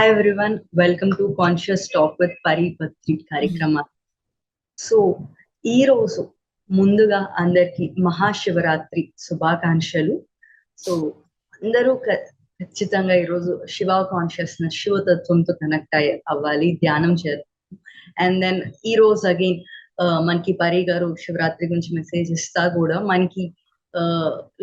Hi everyone, welcome to Conscious Talk with Paripatri కార్యక్రమ. So ఈ రోజు ముందుగా అందరికి మహాశివరాత్రి శుభాకాంక్షలు. సో అందరూ ఖచ్చితంగా ఈరోజు శివ కాన్షియస్నెస్ శివతత్వంతో కనెక్ట్ అవ్వాలి, ధ్యానం చేద్దాం. అండ్ దెన్ ఈ రోజు అగైన్ మనకి పరి గారు శివరాత్రి గురించి మెసేజ్ ఇస్తా కూడా మనకి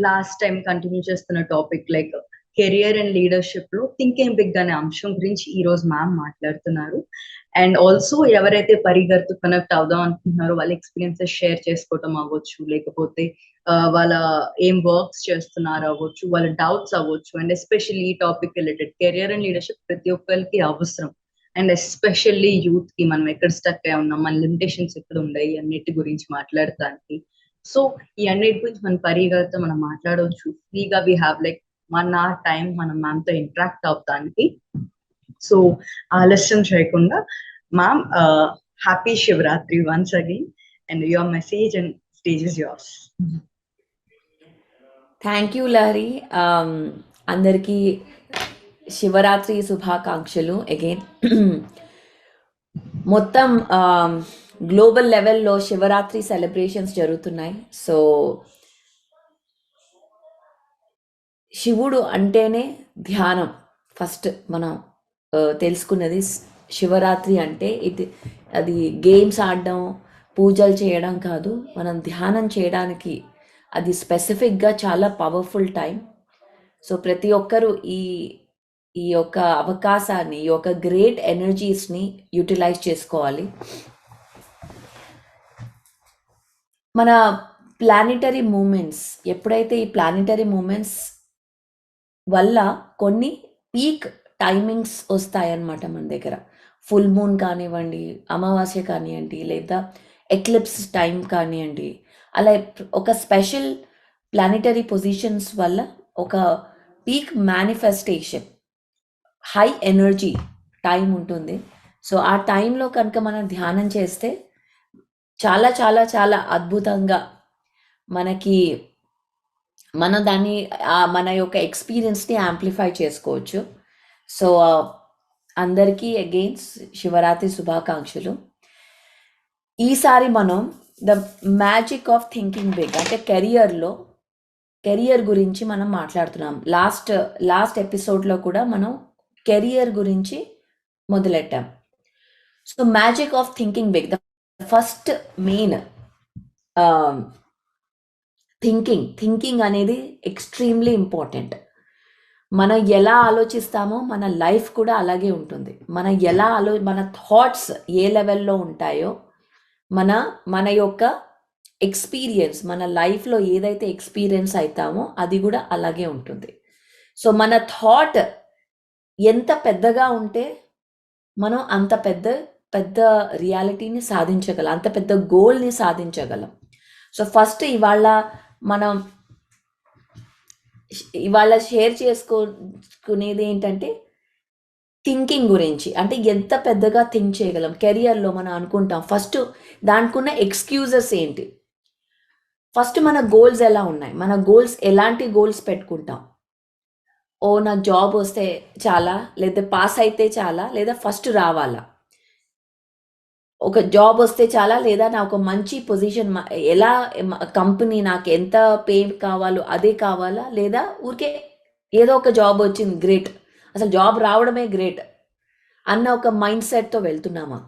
లాస్ట్ టైం కంటిన్యూ చేస్తున్న topic like career and leadership లో థింకింగ్ బిగ్ అనే అంశం గురించి ఈ రోజు మ్యామ్ మాట్లాడుతున్నారు. అండ్ ఆల్సో ఎవరైతే పరిగర్తో కనెక్ట్ అవుదాం అనుకుంటున్నారో వాళ్ళ ఎక్స్పీరియన్సెస్ షేర్ చేసుకోవటం అవ్వచ్చు, లేకపోతే వాళ్ళ ఏం వర్క్స్ చేస్తున్నారు అవ్వచ్చు, వాళ్ళ డౌట్స్ అవ్వచ్చు. అండ్ ఎస్పెషల్లీ ఈ topic related career and leadership ప్రతి ఒక్కరికి అవసరం. అండ్ ఎస్పెషల్లీ యూత్ కి మనం ఎక్కడ స్టక్ అయి ఉన్నాం, మన లిమిటేషన్స్ ఎక్కడ ఉన్నాయి అన్నిటి గురించి మాట్లాడటానికి. సో ఈ అన్నిటి గురించి మన పరిగర్తో మనం మాట్లాడవచ్చు ఫ్రీగా. We have like 1 hour time మనం మ్యామ్తో ఇంటరాక్ట్ అవడానికి. సో ఆలస్యం చేయకుండా ma'am, happy Shivaratri once again and your message and stage is yours. Thank you Lahari. అందరికీ శివరాత్రి శుభాకాంక్షలు అగైన్. మొత్తం గ్లోబల్ లెవెల్లో శివరాత్రి సెలబ్రేషన్స్ జరుగుతున్నాయి. సో శివుడు అంటేనే ధ్యానం. ఫస్ట్ మనం తెలుసుకున్నది శివరాత్రి అంటే అది గేమ్స్ ఆడడం, పూజలు చేయడం కాదు, మనం ధ్యానం చేయడానికి అది స్పెసిఫిక్గా చాలా పవర్ఫుల్ టైం. సో ప్రతి ఒక్కరూ ఈ యొక్క అవకాశాన్ని, ఈ యొక్క గ్రేట్ ఎనర్జీస్ని యూటిలైజ్ చేసుకోవాలి. మన ప్లానిటరీ మూమెంట్స్, ఎప్పుడైతే ఈ ప్లానిటరీ మూమెంట్స్ వల్ల కొన్ని పీక్ టైమింగ్స్ వస్తాయన్నమాట మన దగ్గర. ఫుల్ మూన్ కానివ్వండి, అమావాస్య కానివ్వండి, లేదా ఎక్లిప్స్ టైం కానివ్వండి, అలా ఒక స్పెషల్ ప్లానిటరీ పొజిషన్స్ వల్ల ఒక peak manifestation, high energy time ఉంటుంది. సో ఆ టైంలో కనుక మనం ధ్యానం చేస్తే చాలా చాలా చాలా అద్భుతంగా మనం దాన్ని మన యొక్క ఎక్స్పీరియన్స్ని యాంప్లిఫై చేసుకోవచ్చు. సో అందరికీ అగైన్ శివరాత్రి శుభాకాంక్షలు. ఈసారి మనం the magic of thinking big అంటే కెరియర్ గురించి మనం మాట్లాడుతున్నాం. లాస్ట్ ఎపిసోడ్లో కూడా మనం కెరియర్ గురించి మొదలెట్టాం. So magic of thinking big, the first main thinking అనేది ఎక్స్ట్రీమ్లీ ఇంపార్టెంట్. మనం ఎలా ఆలోచిస్తామో మన లైఫ్ కూడా అలాగే ఉంటుంది. మన థాట్స్ ఏ లెవెల్లో ఉంటాయో మన యొక్క ఎక్స్పీరియన్స్, మన లైఫ్లో ఏదైతే ఎక్స్పీరియన్స్ అవుతామో అది కూడా అలాగే ఉంటుంది. సో మన థాట్ ఎంత పెద్దగా ఉంటే మనం అంత పెద్ద రియాలిటీని సాధించగలం, అంత పెద్ద గోల్ని సాధించగలం. సో ఫస్ట్ ఇవాళ షేర్ చేసుకునేది ఏంటంటే థింకింగ్ గురించి. అంటే ఎంత పెద్దగా థింక్ చేయగలం కెరియర్లో మనం అనుకుంటాం. ఫస్ట్ దానికున్న ఎక్స్క్యూజెస్ ఏంటి, ఫస్ట్ మన గోల్స్ ఎలా ఉన్నాయి, మన గోల్స్ ఎలాంటి గోల్స్ పెట్టుకుంటాం. నా జాబ్ వస్తే చాలా, లేదా పాస్ అయితే చాలా, లేదా ఫస్ట్ రావాలా, ఒక జాబ్ వస్తే చాలా, లేదా నా ఒక మంచి పొజిషన్, ఎలా కంపెనీ నాకు ఎంత పే కావాలో అదే కావాలా, లేదా ఊరికే ఏదో ఒక జాబ్ వచ్చింది గ్రేట్, అసలు జాబ్ రావడమే గ్రేట్ అన్న ఒక మైండ్ సెట్తో వెళ్తున్నామా?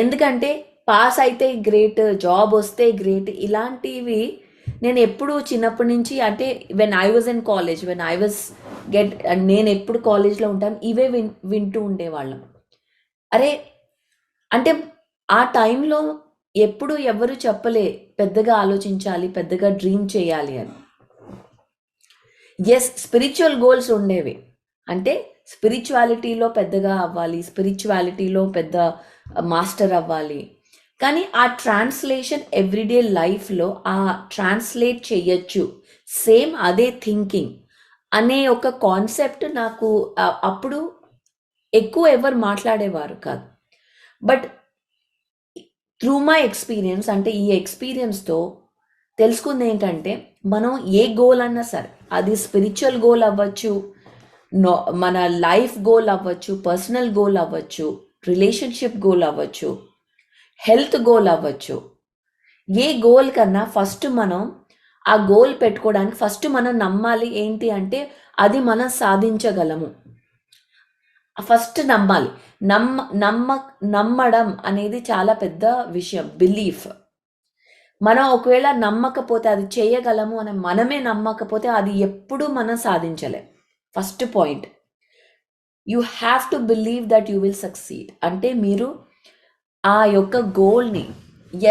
ఎందుకంటే పాస్ అయితే గ్రేట్, జాబ్ వస్తే గ్రేట్, ఇలాంటివి నేను ఎప్పుడు చిన్నప్పటి నుంచి, అంటే when I was in college, నేను ఎప్పుడు కాలేజ్లో ఉంటాను ఇవే వింటూ ఉండేవాళ్ళం. అరే అంటే ఆ టైంలో ఎప్పుడు ఎవరు చెప్పలే పెద్దగా ఆలోచించాలి, పెద్దగా డ్రీమ్ చేయాలి అని. ఎస్, స్పిరిచువల్ గోల్స్ ఉండేవి, అంటే స్పిరిచువాలిటీలో పెద్దగా అవ్వాలి, స్పిరిచువాలిటీలో పెద్ద మాస్టర్ అవ్వాలి. కానీ ఆ ట్రాన్స్లేషన్ ఎవ్రీడే లైఫ్లో ట్రాన్స్లేట్ చేయొచ్చు, సేమ్ అదే థింకింగ్ అనే ఒక కాన్సెప్ట్ నాకు అప్పుడు ఎక్కువ ఎవరు మాట్లాడేవారు కాదు. బట్ త్రూ మై ఎక్స్పీరియన్స్, అంటే ఈ ఎక్స్పీరియన్స్తో తెలుసుకుంది ఏంటంటే, మనం ఏ గోల్ అన్నా సరే, అది స్పిరిచువల్ గోల్ అవ్వచ్చు, నో మన లైఫ్ గోల్ అవ్వచ్చు, పర్సనల్ గోల్ అవ్వచ్చు, రిలేషన్షిప్ గోల్ అవ్వచ్చు, హెల్త్ గోల్ అవ్వచ్చు. ఏ గోల్ కన్నా ఫస్ట్ మనం ఆ గోల్ పెట్టుకోవడానికి ఫస్ట్ మనం నమ్మాలి ఏంటి అంటే అది మనం సాధించగలము. ఫస్ట్ నమ్మాలి. నమ్మడం అనేది చాలా పెద్ద విషయం. బిలీఫ్. మనం ఒకవేళ నమ్మకపోతే అది చేయగలము అని మనమే నమ్మకపోతే అది ఎప్పుడు మనం సాధించలేం. First point, you have to believe that you will succeed. అంటే మీరు ఆ యొక్క గోల్ని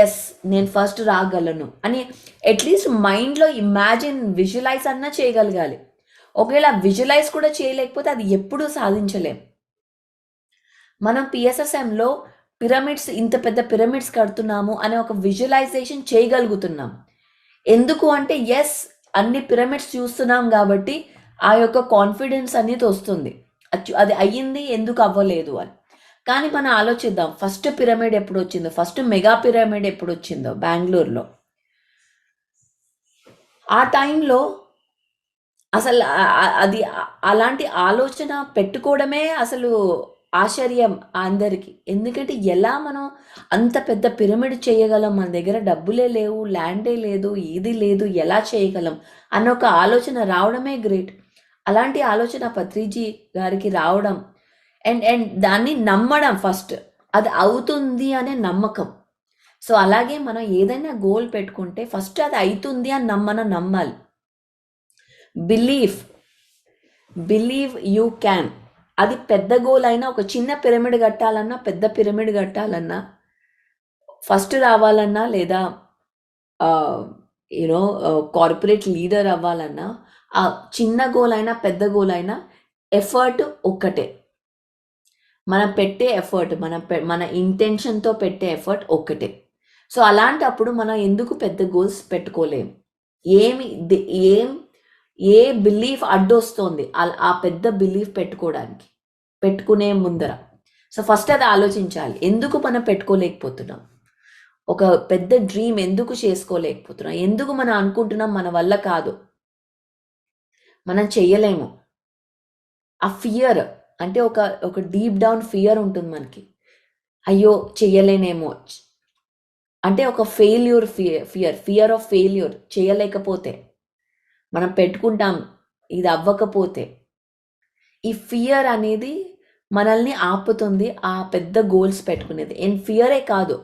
ఎస్ నేను ఫస్ట్ రాగలను అని అట్లీస్ట్ మైండ్లో ఇమాజిన్, విజువలైజ్ అన్నా చేయగలగాలి. ఒకవేళ విజువలైజ్ కూడా చేయలేకపోతే అది ఎప్పుడూ సాధించలేం. మనం పిఎస్ఎస్ఎంలో పిరమిడ్స్, ఇంత పెద్ద పిరమిడ్స్ కడుతున్నాము అనే ఒక విజువలైజేషన్ చేయగలుగుతున్నాం. ఎందుకు అంటే ఎస్ అన్ని పిరమిడ్స్ చూస్తున్నాం కాబట్టి ఆ యొక్క కాన్ఫిడెన్స్ అనేది వస్తుంది. అది అయ్యింది, ఎందుకు అవ్వలేదు అని. కానీ మనం ఆలోచిద్దాం, ఫస్ట్ పిరమిడ్ ఎప్పుడు వచ్చిందో, ఫస్ట్ మెగా పిరమిడ్ ఎప్పుడు వచ్చిందో బెంగళూరులో. ఆ టైంలో అసలు అది అలాంటి ఆలోచన పెట్టుకోవడమే అసలు ఆశ్చర్యం అందరికీ. ఎందుకంటే ఎలా మనం అంత పెద్ద పిరమిడ్ చేయగలం, మన దగ్గర డబ్బులే లేవు, ల్యాండే లేదు, ఏది లేదు, ఎలా చేయగలం అన్న ఒక ఆలోచన రావడమే గ్రేట్. అలాంటి ఆలోచన పత్రిజీ గారికి రావడం అండ్ దాన్ని నమ్మడం, ఫస్ట్ అది అవుతుంది అనే నమ్మకం. సో అలాగే మనం ఏదైనా గోల్ పెట్టుకుంటే ఫస్ట్ అది అవుతుంది అని మనం నమ్మాలి. Believe you can. అది పెద్ద గోల్ అయినా, ఒక చిన్న పిరమిడ్ కట్టాలన్నా, పెద్ద పిరమిడ్ కట్టాలన్నా, ఫస్ట్ రావాలన్నా, లేదా యూనో కార్పొరేట్ లీడర్ అవ్వాలన్నా, ఆ చిన్న గోల్ అయినా పెద్ద గోల్ అయినా ఎఫర్ట్ ఒక్కటే. మనం పెట్టే ఎఫర్ట్, మన ఇంటెన్షన్తో పెట్టే ఎఫర్ట్ ఒక్కటే. సో అలాంటప్పుడు మనం ఎందుకు పెద్ద గోల్స్ పెట్టుకోలేము? ఏ బిలీఫ్ అడ్డొస్తుంది ఆ పెద్ద బిలీఫ్ పెట్టుకునే ముందర? సో ఫస్ట్ అది ఆలోచించాలి. ఎందుకు మనం పెట్టుకోలేకపోతున్నాం? ఒక పెద్ద డ్రీమ్ ఎందుకు చేసుకోలేకపోతున్నాం? ఎందుకు మనం అనుకుంటున్నాం మన వల్ల కాదు, మనం చెయ్యలేము? ఆ ఫియర్ అంటే ఒక డీప్ డౌన్ ఫియర్ ఉంటుంది మనకి. అయ్యో చెయ్యలేనేమో అంటే ఒక ఫియర్ ఆఫ్ ఫెయిల్యూర్. చేయలేకపోతే మనం పెట్టుకుంటాం, ఇది అవ్వకపోతే. ఈ ఫియర్ అనేది మనల్ని ఆపుతుంది ఆ పెద్ద గోల్స్ పెట్టుకునేది. అండ్ ఫియరే కాదు,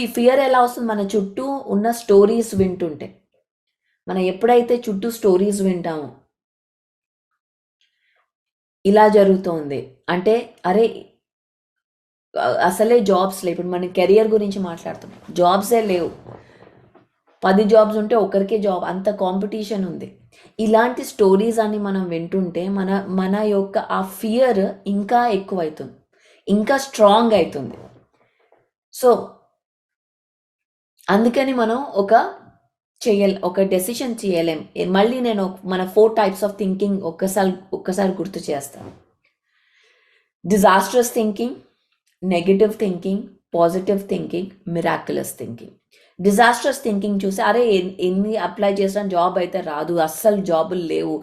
ఈ ఫియర్ ఎలా వస్తుంది? మన చుట్టూ ఉన్న స్టోరీస్ వింటుంటే. మనం ఎప్పుడైతే చుట్టూ స్టోరీస్ వింటామో, ఇలా జరుగుతోంది అంటే అరే అసలే జాబ్స్ లేవు. ఇప్పుడు మనం కెరియర్ గురించి మాట్లాడుతున్నాం, జాబ్సే లేవు. 10 జాబ్స్ ఉంటే ఒకరికే జాబ్, అంత కాంపిటీషన్ ఉంది. ఇలాంటి స్టోరీస్ అని మనం వింటుంటే మన యొక్క ఆ ఫియర్ ఇంకా ఎక్కువైతుంది, ఇంకా స్ట్రాంగ్ అవుతుంది. సో అందుకని మనం ఒక డెసిషన్ చేయలేం. మళ్ళీ నేను మన 4 టైప్స్ ఆఫ్ థింకింగ్ ఒక్కసారి గుర్తు చేస్తాను. Disastrous thinking, negative thinking, positive thinking, miraculous thinking. Disastrous thinking చూసి అరే ఎన్ని అప్లై చేసినా జాబ్ అయితే రాదు, అస్సలు జాబులు లేవు,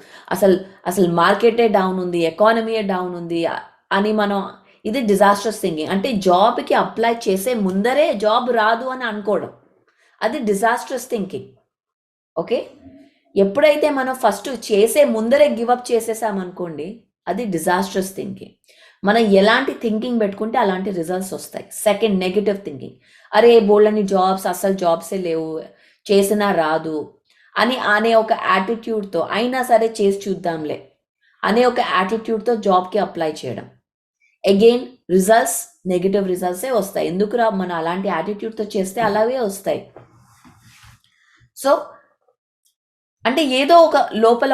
అసలు మార్కెటే డౌన్ ఉంది, ఎకానమీయే డౌన్ ఉంది అని ఇది డిజాస్ట్రస్ థింకింగ్. అంటే జాబ్కి అప్లై చేసే ముందరే జాబ్ రాదు అని అనుకోవడం, అది డిజాస్ట్రస్ థింకింగ్. ఓకే, ఎప్పుడైతే మనం ఫస్ట్ చేసే ముందరే గివప్ చేసేసామనుకోండి, అది డిజాస్ట్రస్ థింకింగ్. మనం ఎలాంటి థింకింగ్ పెట్టుకుంటే అలాంటి రిజల్ట్స్ వస్తాయి. Second, negative thinking. అరే బోల్డని జాబ్స్, అసలు జాబ్సే లేవు, చేసినా రాదు అనే ఒక యాటిట్యూడ్తో, అయినా సరే చేసి చూద్దాంలే అనే ఒక యాటిట్యూడ్తో జాబ్కి అప్లై చేయడం. అగైన్ రిజల్ట్స్, నెగిటివ్ రిజల్ట్సే వస్తాయి. ఎందుకు మనం అలాంటి యాటిట్యూడ్తో చేస్తే అలాగే వస్తాయి. సో అంటే ఏదో ఒక లోపల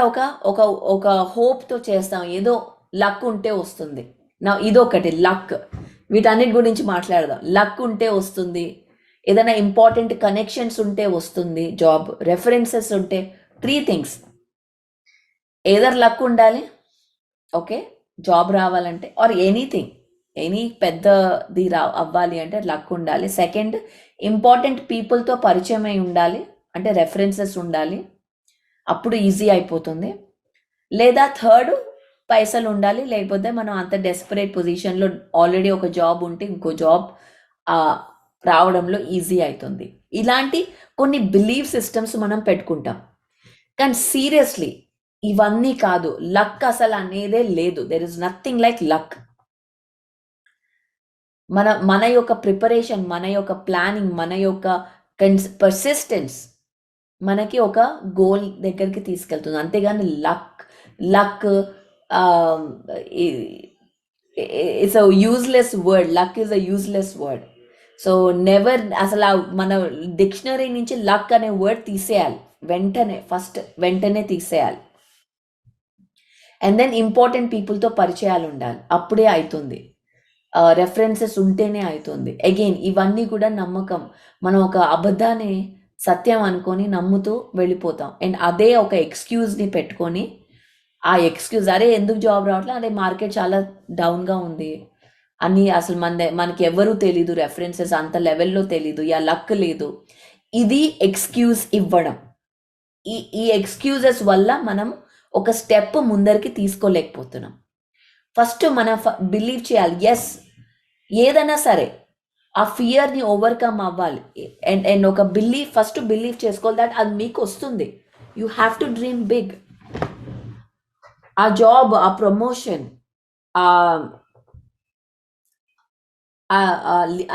ఒక హోప్తో చేస్తాం, ఏదో లక్ ఉంటే వస్తుంది. ఇదొకటి లక్. వీటన్నిటి గురించి మాట్లాడదాం. లక్ ఉంటే వస్తుంది, ఏదైనా ఇంపార్టెంట్ కనెక్షన్స్ ఉంటే వస్తుంది జాబ్, రెఫరెన్సెస్ ఉంటే. 3 థింగ్స్. ఏదర్ లక్ ఉండాలి, ఓకే, జాబ్ రావాలంటే, ఆర్ ఎనీ పెద్దది అవ్వాలి అంటే లక్ ఉండాలి. సెకండ్, ఇంపార్టెంట్ పీపుల్తో పరిచయం అయి ఉండాలి, అంటే రెఫరెన్సెస్ ఉండాలి, అప్పుడు ఈజీ అయిపోతుంది. లేదా థర్డ్, పైసలు ఉండాలి, లేకపోతే మనం అంత డెస్పరేట్ పొజిషన్లో ఆల్రెడీ ఒక జాబ్ ఉంటే ఇంకో జాబ్ రావడంలో ఈజీ అవుతుంది. ఇలాంటి కొన్ని బిలీఫ్ సిస్టమ్స్ మనం పెట్టుకుంటాం. కానీ సీరియస్లీ ఇవన్నీ కాదు, లక్ అసలు అనేదే లేదు. There is nothing like luck. మన యొక్క ప్రిపరేషన్, మన యొక్క ప్లానింగ్, మన యొక్క పర్సిస్టెన్స్ మనకి ఒక గోల్ దగ్గరికి తీసుకెళ్తుంది. అంతేగాని luck it's a useless word. Luck is a useless word. So never, అసలు మన డిక్షనరీ నుంచి లక్ అనే వర్డ్ తీసేయాలి వెంటనే తీసేయాలి. అండ్ దెన్ ఇంపార్టెంట్ పీపుల్తో పరిచయాలు ఉండాలి, అప్పుడే అవుతుంది. రెఫరెన్సెస్ ఉంటేనే అవుతుంది. అగైన్ ఇవన్నీ కూడా నమ్మకం. మనం ఒక అబద్ధాన్ని సత్యం అనుకొని నమ్ముతూ వెళ్ళిపోతాం. అండ్ అదే ఒక ఎక్స్క్యూజ్ని పెట్టుకొని, ఆ ఎక్స్క్యూజ్, అరే ఎందుకు జాబ్ రావట్లేదు, అదే మార్కెట్ చాలా డౌన్గా ఉంది అని, అసలు మనకి ఎవరూ తెలీదు, రెఫరెన్సెస్ అంత లెవెల్లో తెలీదు, యా లక్ లేదు, ఇది ఎక్స్క్యూజ్ ఇవ్వడం. ఈ ఎక్స్క్యూజెస్ వల్ల మనం ఒక స్టెప్ ముందరికి తీసుకోలేకపోతున్నాం. ఫస్ట్ మనం బిలీవ్ చేయాలి, ఎస్ ఏదైనా సరే ఆ ఫియర్ని ఓవర్కమ్ అవ్వాలి. అండ్ ఒక ఫస్ట్ బిలీవ్ చేసుకోవాలి దట్ అది మీకు వస్తుంది. You have to dream big. ఆ జాబ్, ఆ ప్రమోషన్,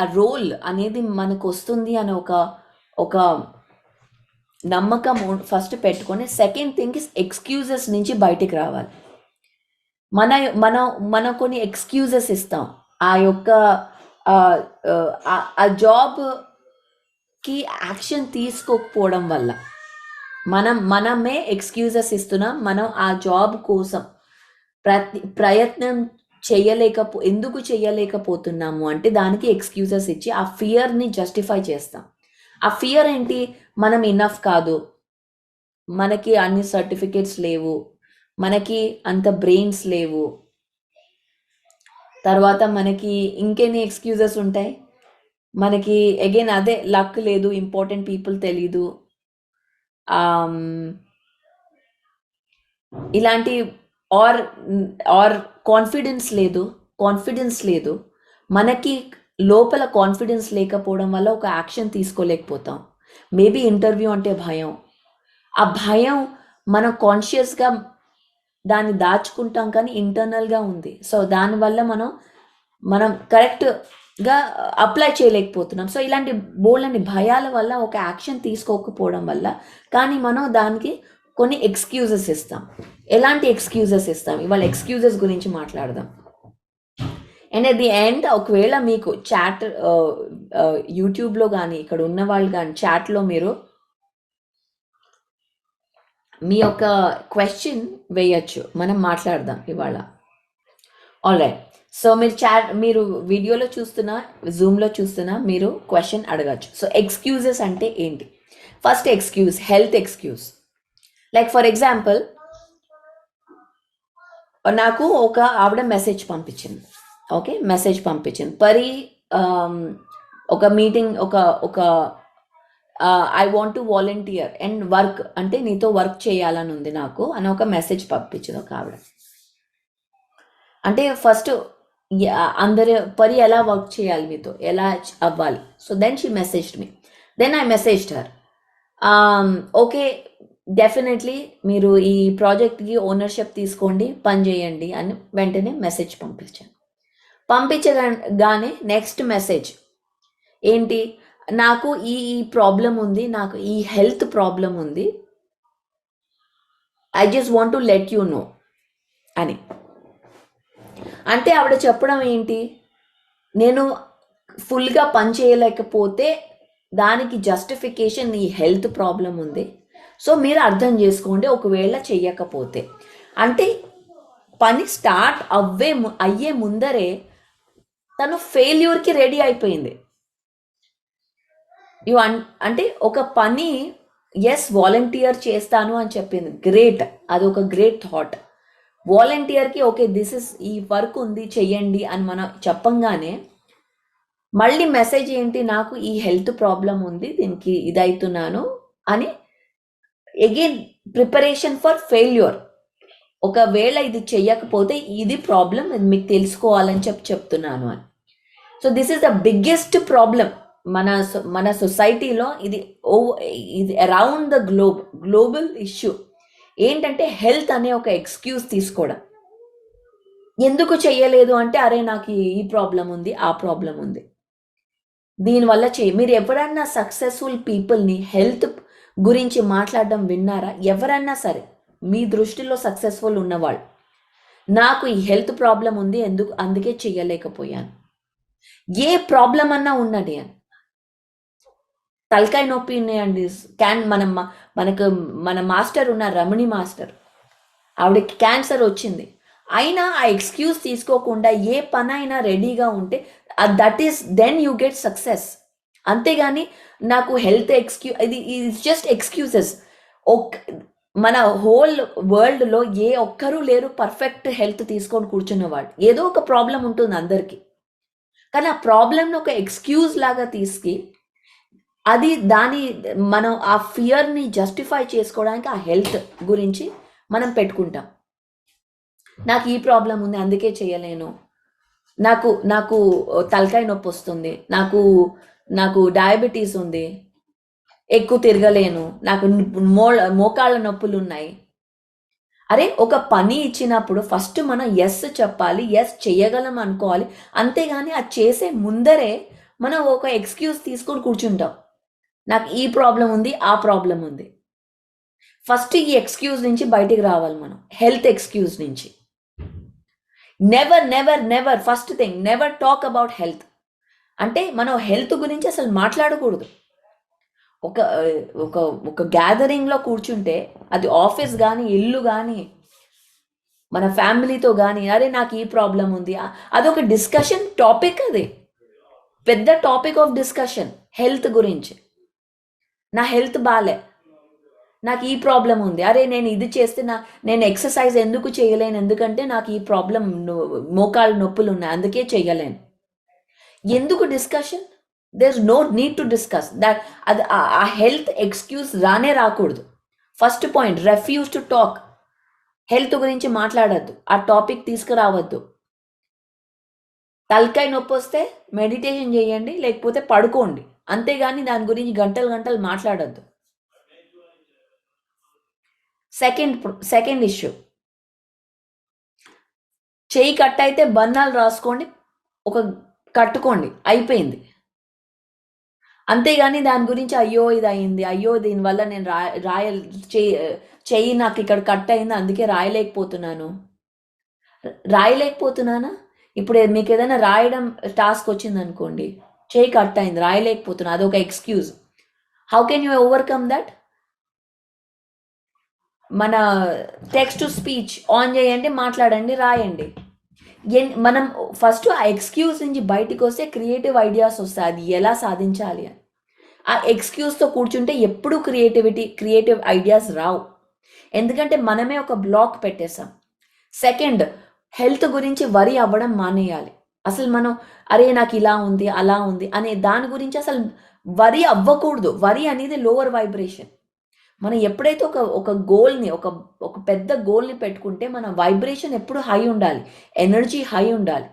ఆ రోల్ అనేది మనకు వస్తుంది అని ఒక నమ్మకం ఫస్ట్ పెట్టుకొని, సెకండ్ థింగ్ ఇస్ ఎక్స్క్యూజెస్ నుంచి బయటికి రావాలి. మనం కొన్ని ఎక్స్క్యూజెస్ ఇస్తాం. ఆ యొక్క ఆ జాబ్కి యాక్షన్ తీసుకోకపోవడం వల్ల మనమే ఎక్స్క్యూజెస్ ఇస్తున్నాం. మనం ఆ జాబ్ కోసం ప్రయత్నం ఎందుకు చేయలేకపోతున్నాము అంటే దానికి ఎక్స్క్యూజెస్ ఇచ్చి ఆ ఫియర్ని జస్టిఫై చేస్తాం. ఆ ఫియర్ ఏంటి? మనం ఇనఫ్ కాదు, మనకి అన్ని సర్టిఫికేట్స్ లేవు, మనకి అంత బ్రెయిన్స్ లేవు, తర్వాత మనకి ఇంకెన్ని ఎక్స్క్యూజెస్ ఉంటాయి, మనకి అగైన్ అదే లక్ లేదు, ఇంపార్టెంట్ పీపుల్ తెలీదు, ఇలాంటి ఆర్ కాన్ఫిడెన్స్ లేదు. మనకి లోపల కాన్ఫిడెన్స్ లేకపోవడం వల్ల ఒక యాక్షన్ తీసుకోలేకపోతాం. మేబీ ఇంటర్వ్యూ అంటే భయం. ఆ భయం మనం కాన్షియస్గా దాన్ని దాచుకుంటాం, కానీ ఇంటర్నల్గా ఉంది. సో దానివల్ల మనం కరెక్ట్గా అప్లై చేయలేకపోతున్నాం. సో ఇలాంటి బోల్డని భయాల వల్ల ఒక యాక్షన్ తీసుకోకపోవడం వల్ల, కానీ మనం దానికి కొన్ని ఎక్స్క్యూజెస్ ఇస్తాం. ఎలాంటి ఎక్స్క్యూజెస్ ఇస్తాం? ఇవాళ ఎక్స్క్యూజెస్ గురించి మాట్లాడదాం. అండ్ అట్ ది ఎండ్, ఒకవేళ మీకు చాట్ యూట్యూబ్లో కానీ ఇక్కడ ఉన్న వాళ్ళు కానీ చాట్లో మీరు మీ యొక్క క్వశ్చన్ వేయచ్చు, మనం మాట్లాడదాం ఇవాళ. All right. సో మీరు వీడియోలో చూస్తున్నా, జూమ్లో చూస్తున్నా, మీరు క్వశ్చన్ అడగచ్చు. సో ఎక్స్క్యూజెస్ అంటే ఏంటి? First excuse, health excuse. Like for example, నాకు ఒక ఆవిడ మెసేజ్ పంపించింది. ఓకే, మెసేజ్ పంపించింది, పరి ఒక మీటింగ్, ఒక I want to volunteer and work, అంటే నీతో వర్క్ చేయాలని ఉంది నాకు అని ఒక మెసేజ్ పంపించింది ఒక ఆవిడ. అంటే ఫస్ట్ అందరు పరి ఎలా వర్క్ చేయాలి, మీతో ఎలా అవ్వాలి. So then she messaged me, then I messaged her, okay definitely మీరు ఈ ప్రాజెక్ట్కి ఓనర్షిప్ తీసుకోండి, పని చేయండి అని వెంటనే మెసేజ్ పంపించగానే నెక్స్ట్ మెసేజ్ ఏంటి, నాకు ఈ ప్రాబ్లం ఉంది, నాకు ఈ హెల్త్ ప్రాబ్లం ఉంది, I just want to let you know అని. అంటే ఆవిడ చెప్పడం ఏంటి, నేను ఫుల్గా పని చేయలేకపోతే దానికి జస్టిఫికేషన్ ఈ హెల్త్ ప్రాబ్లం ఉంది, సో మీరు అర్థం చేసుకోండి ఒకవేళ చెయ్యకపోతే. అంటే పని స్టార్ట్ అయ్యే ముందరే తను ఫెయిల్యూర్కి రెడీ అయిపోయింది. అంటే ఒక పని ఎస్ వాలంటీర్ చేస్తాను అని చెప్పింది, గ్రేట్, అది ఒక గ్రేట్ థాట్. వాలంటీర్కి ఓకే దిస్ ఇస్ ఈ వర్క్ ఉంది చెయ్యండి అని మనం చెప్పంగానే మళ్ళీ మెసేజ్ ఏంటి, నాకు ఈ హెల్త్ ప్రాబ్లం ఉంది, దీనికి ఇదవుతున్నాను అని. Again preparation for failure. ఒకవేళ ఇది చెయ్యకపోతే ఇది ప్రాబ్లం, ఇది మీకు తెలుసుకోవాలని చెప్తున్నాను అని. So this is the biggest problem మన సొసైటీలో. ఇది అరౌండ్ ద గ్లోబల్ ఇష్యూ ఏంటంటే హెల్త్ అనే ఒక ఎక్స్క్యూజ్ తీసుకోవడం. ఎందుకు చెయ్యలేదు అంటే అరే నాకు ఈ ప్రాబ్లం ఉంది, ఆ ప్రాబ్లం ఉంది, దీనివల్ల మీరు ఎవరన్నా సక్సెస్ఫుల్ పీపుల్ని హెల్త్ గురించి మాట్లాడడం విన్నారా? ఎవరన్నా సరే మీ దృష్టిలో సక్సెస్ఫుల్ ఉన్నవాళ్ళు, నాకు ఈ హెల్త్ ప్రాబ్లం ఉంది, అందుకే చెయ్యలేకపోయాను, ఏ ప్రాబ్లం అన్నా ఉన్నది అని. తలకాయ నొప్పి ఉన్నాయండి, మన మాస్టర్ ఉన్న రమణి మాస్టర్, ఆవిడకి క్యాన్సర్ వచ్చింది, అయినా ఆ ఎక్స్క్యూజ్ తీసుకోకుండా ఏ పని అయినా రెడీగా ఉంటే that is then you get success. అంతేగాని నాకు హెల్త్ ఇది జస్ట్ ఎక్స్క్యూజెస్. మన హోల్ వరల్డ్లో ఏ ఒక్కరూ లేరు పర్ఫెక్ట్ హెల్త్ తీసుకొని కూర్చున్నవాడు. ఏదో ఒక ప్రాబ్లం ఉంటుంది అందరికీ, కానీ ఆ ప్రాబ్లంని ఒక ఎక్స్క్యూజ్ లాగా తీసుకు మనం ఆ ఫియర్ని జస్టిఫై చేసుకోవడానికి ఆ హెల్త్ గురించి మనం పెట్టుకుంటాం. నాకు ఈ ప్రాబ్లం ఉంది అందుకే చేయలేను, నాకు తలకాయ నొప్పి వస్తుంది, నాకు డయాబెటీస్ ఉంది, ఎక్కువ తిరగలేను, నాకు మోకాళ్ళ నొప్పులు ఉన్నాయి. అరే ఒక పని ఇచ్చినప్పుడు ఫస్ట్ మనం ఎస్ చెప్పాలి, ఎస్ చేయగలం అనుకోవాలి. అంతేగాని అది చేసే ముందరే మనం ఒక ఎక్స్క్యూజ్ తీసుకొని కూర్చుంటాం. నాకు ఈ ప్రాబ్లం ఉంది, ఆ ప్రాబ్లం ఉంది. ఫస్ట్ ఈ ఎక్స్క్యూజ్ నుంచి బయటికి రావాలి మనం, హెల్త్ ఎక్స్క్యూజ్ నుంచి. Never first thing never talk about health. అంటే మనం హెల్త్ గురించి అసలు మాట్లాడకూడదు. ఒక గ్యాదరింగ్లో కూర్చుంటే, అది ఆఫీస్ కానీ ఇల్లు కానీ మన ఫ్యామిలీతో కానీ, అరే నాకు ఈ ప్రాబ్లం ఉంది, అదొక డిస్కషన్ టాపిక్, అది పెద్ద టాపిక్ ఆఫ్ డిస్కషన్ హెల్త్ గురించి. నా హెల్త్ బాలే, నాకు ఈ ప్రాబ్లం ఉంది, అరే నేను ఇది చేస్తే నేను ఎక్సర్సైజ్ ఎందుకు చేయలేను, ఎందుకంటే నాకు ఈ ప్రాబ్లం, మోకాళ్ళ నొప్పులు ఉన్నాయి అందుకే చేయలేను. ఎందుకు discussion? There is no need to discuss that. అది ఆ హెల్త్ ఎక్స్క్యూజ్ రాకూడదు. First point, refuse to talk. Health గురించి మాట్లాడద్దు, ఆ టాపిక్ తీసుకురావద్దు. తలకాయ నొప్పి వస్తే మెడిటేషన్ చేయండి, లేకపోతే పడుకోండి, అంతేగాని దాని గురించి గంటలు మాట్లాడద్దు. సెకండ్ ఇష్యూ, చేయి కట్ అయితే బన్నాలు రాసుకోండి, కట్టుకోండి, అయిపోయింది. అంతేగాని దాని గురించి అయ్యో ఇది అయింది, అయ్యో దీనివల్ల నేను చెయ్యి నాకు ఇక్కడ కట్ అయింది అందుకే రాయలేకపోతున్నానా? ఇప్పుడు మీకు ఏదైనా రాయడం టాస్క్ వచ్చింది అనుకోండి, చేయి కట్ అయింది, రాయలేకపోతున్నా, అదొక excuse. How can you overcome that? మన టెక్స్ట్ టు స్పీచ్ ఆన్ చేయండి, మాట్లాడండి, రాయండి. మనం ఫస్ట్ ఆ ఎక్స్క్యూజ్ నుంచి బయటికి వస్తే క్రియేటివ్ ఐడియాస్ వస్తాయి, అది ఎలా సాధించాలి అని. ఆ ఎక్స్క్యూజ్తో కూర్చుంటే ఎప్పుడు క్రియేటివ్ ఐడియాస్ రావు, ఎందుకంటే మనమే ఒక బ్లాక్ పెట్టేసాం. సెకండ్, హెల్త్ గురించి వరి అవ్వడం మానేయాలి. అసలు మనం అరే నాకు ఇలా ఉంది అలా ఉంది అనే దాని గురించి అసలు వరి అవ్వకూడదు. వరి అనేది లోవర్ వైబ్రేషన్. మనం ఎప్పుడైతే ఒక గోల్ని ఒక పెద్ద గోల్ని పెట్టుకుంటే మన వైబ్రేషన్ ఎప్పుడు హై ఉండాలి, ఎనర్జీ హై ఉండాలి.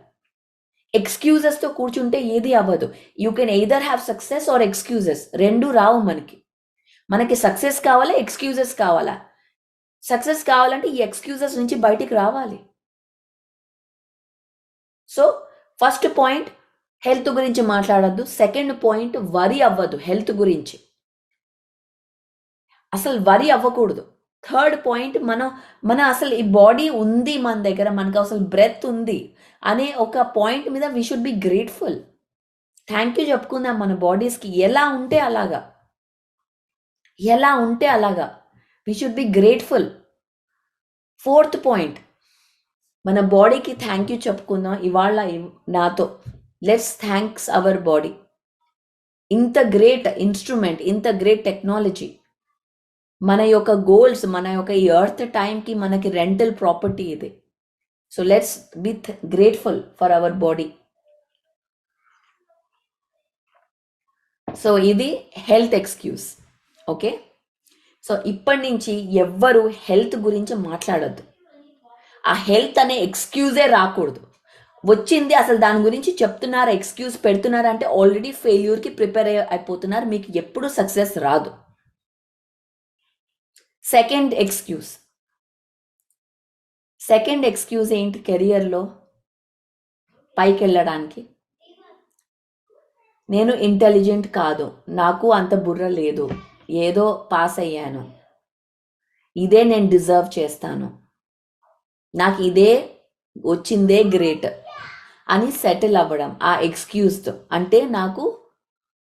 ఎక్స్క్యూజెస్తో కూర్చుంటే ఏది అవ్వదు. You can either have success or excuses, రెండు రావు మనకి సక్సెస్ కావాలా, ఎక్స్క్యూజెస్ కావాలా? సక్సెస్ కావాలంటే ఈ ఎక్స్క్యూజెస్ నుంచి బయటికి రావాలి. సో ఫస్ట్ పాయింట్, హెల్త్ గురించి మాట్లాడద్దు. సెకండ్ పాయింట్, వరి అవ్వదు హెల్త్ గురించి, అసలు వరి అవ్వకూడదు. థర్డ్ పాయింట్, మన అసలు ఈ బాడీ ఉంది మన దగ్గర, మనకు అసలు బ్రెత్ ఉంది అనే ఒక పాయింట్ మీద we should be grateful. Thank you చెప్పుకుందాం మన బాడీస్కి, ఎలా ఉంటే అలాగా we should be grateful. Fourth point, మన బాడీకి థ్యాంక్ యూ చెప్పుకుందాం ఇవాళ నాతో. Let's thanks our body. ఇంత గ్రేట్ ఇన్స్ట్రుమెంట్, ఇంత గ్రేట్ టెక్నాలజీ, మన యొక్క గోల్స్, మన యొక్క ఈ ఎర్త్ టైంకి మనకి రెంటల్ ప్రాపర్టీ ఇది. So let's be grateful for our body. So ఇది హెల్త్ ఎక్స్క్యూజ్. ఓకే, సో ఇప్పటి నుంచి ఎవ్వరు హెల్త్ గురించి మాట్లాడొద్దు. ఆ హెల్త్ అనే ఎక్స్క్యూజే రాకూడదు. వచ్చింది అసలు దాని గురించి చెప్తున్నారు, ఎక్స్క్యూజ్ పెడుతున్నారు అంటే ఆల్రెడీ ఫెయిల్యూర్కి ప్రిపేర్ అయిపోతున్నారు, మీకు ఎప్పుడు సక్సెస్ రాదు. సెకండ్ ఎక్స్క్యూజ్ ఏంటి కెరియర్లో పైకి వెళ్ళడానికి? నేను ఇంటెలిజెంట్ కాదు, నాకు అంత బుర్ర లేదు, ఏదో పాస్ అయ్యాను, ఇదే నేను డిజర్వ్ చేస్తాను, నాకు ఇదే వచ్చిందే గ్రేట్ అని సెటిల్ అవ్వడం ఆ ఎక్స్క్యూజ్తో. అంటే నాకు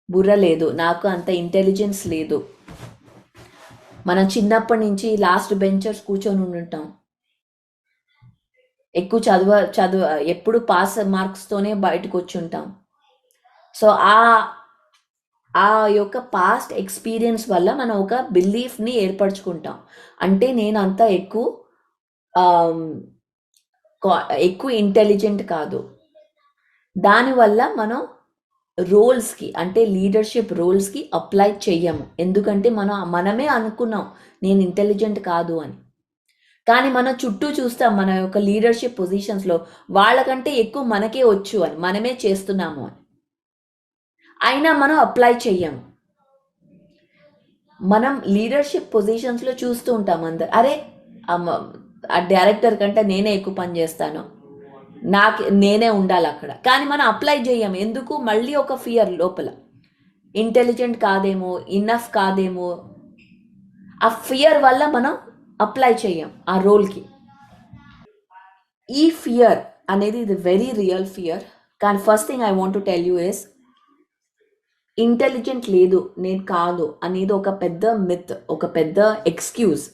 బుర్ర లేదు, నాకు అంత ఇంటెలిజెన్స్ లేదు. మనం చిన్నప్పటి నుంచి లాస్ట్ బెంచర్స్ కూర్చొని ఉంటాం, ఎక్కువ చదువు ఎప్పుడు పాస్ మార్క్స్తోనే బయటకు వచ్చి ఉంటాం. సో ఆ యొక్క పాస్ట్ ఎక్స్పీరియన్స్ వల్ల మనం ఒక బిలీఫ్ని ఏర్పరచుకుంటాం. అంటే నేను అంత ఎక్కువ ఇంటెలిజెంట్ కాదు. దానివల్ల మనం రోల్స్కి, అంటే లీడర్షిప్ రోల్స్కి అప్లై చెయ్యము. ఎందుకంటే మనమే అనుకున్నాం నేను ఇంటెలిజెంట్ కాదు అని. కానీ మనం చుట్టూ చూస్తాం మన యొక్క లీడర్షిప్ పొజిషన్స్లో వాళ్ళకంటే ఎక్కువ మనకే వచ్చు అని, మనమే చేస్తున్నాము అని, అయినా మనం అప్లై చెయ్యము. మనం లీడర్షిప్ పొజిషన్స్లో చూస్తూ ఉంటాం అందరు, అరే ఆ డైరెక్టర్ కంటే నేనే ఎక్కువ పని చేస్తాను, నేనే ఉండాలి అక్కడ. కానీ మనం అప్లై చేయం. ఎందుకు? మళ్ళీ ఒక ఫియర్ లోపల, ఇంటెలిజెంట్ కాదేమో, ఇన్నఫ్ కాదేమో, ఆ ఫియర్ వల్ల మనం అప్లై చేయం ఆ రోల్కి. ఈ ఫియర్ అనేది ఇది వెరీ రియల్ ఫియర్. కానీ first thing I want to tell you is, intelligent లేదు, నేను కాదు అనేది ఒక పెద్ద మిత్, ఒక పెద్ద ఎక్స్క్యూజ్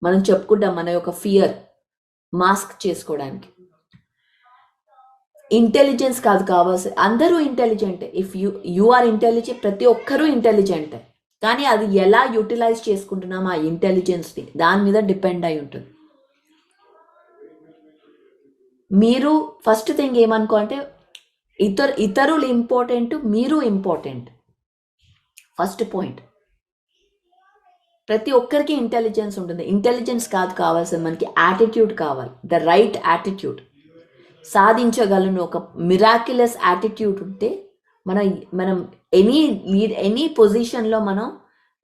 మనం చెప్పుకుంటాం మన యొక్క ఫియర్ మాస్క్ చేసుకోవడానికి. ఇంటెలిజెన్స్ కాదు కావాల్సి, అందరూ intelligent. If you are intelligent, ప్రతి ఒక్కరూ ఇంటెలిజెంట్. కానీ అది ఎలా యూటిలైజ్ చేసుకుంటున్నాం ఆ ఇంటెలిజెన్స్ని, దాని మీద డిపెండ్ అయి ఉంటుంది. మీరు ఫస్ట్ థింగ్ ఏమనుకో అంటే ఇతరులు ఇంపార్టెంట్, మీరు ఇంపార్టెంట్. ఫస్ట్ పాయింట్, ప్రతి ఒక్కరికి ఇంటెలిజెన్స్ ఉంటుంది. ఇంటెలిజెన్స్ కాదు కావాల్సింది, మనకి యాటిట్యూడ్ కావాలి, ద రైట్ యాటిట్యూడ్. సాధించగలను ఒక మిరాక్యులస్ యాటిట్యూడ్ ఉంటే మనం ఎనీ పొజిషన్లో మనం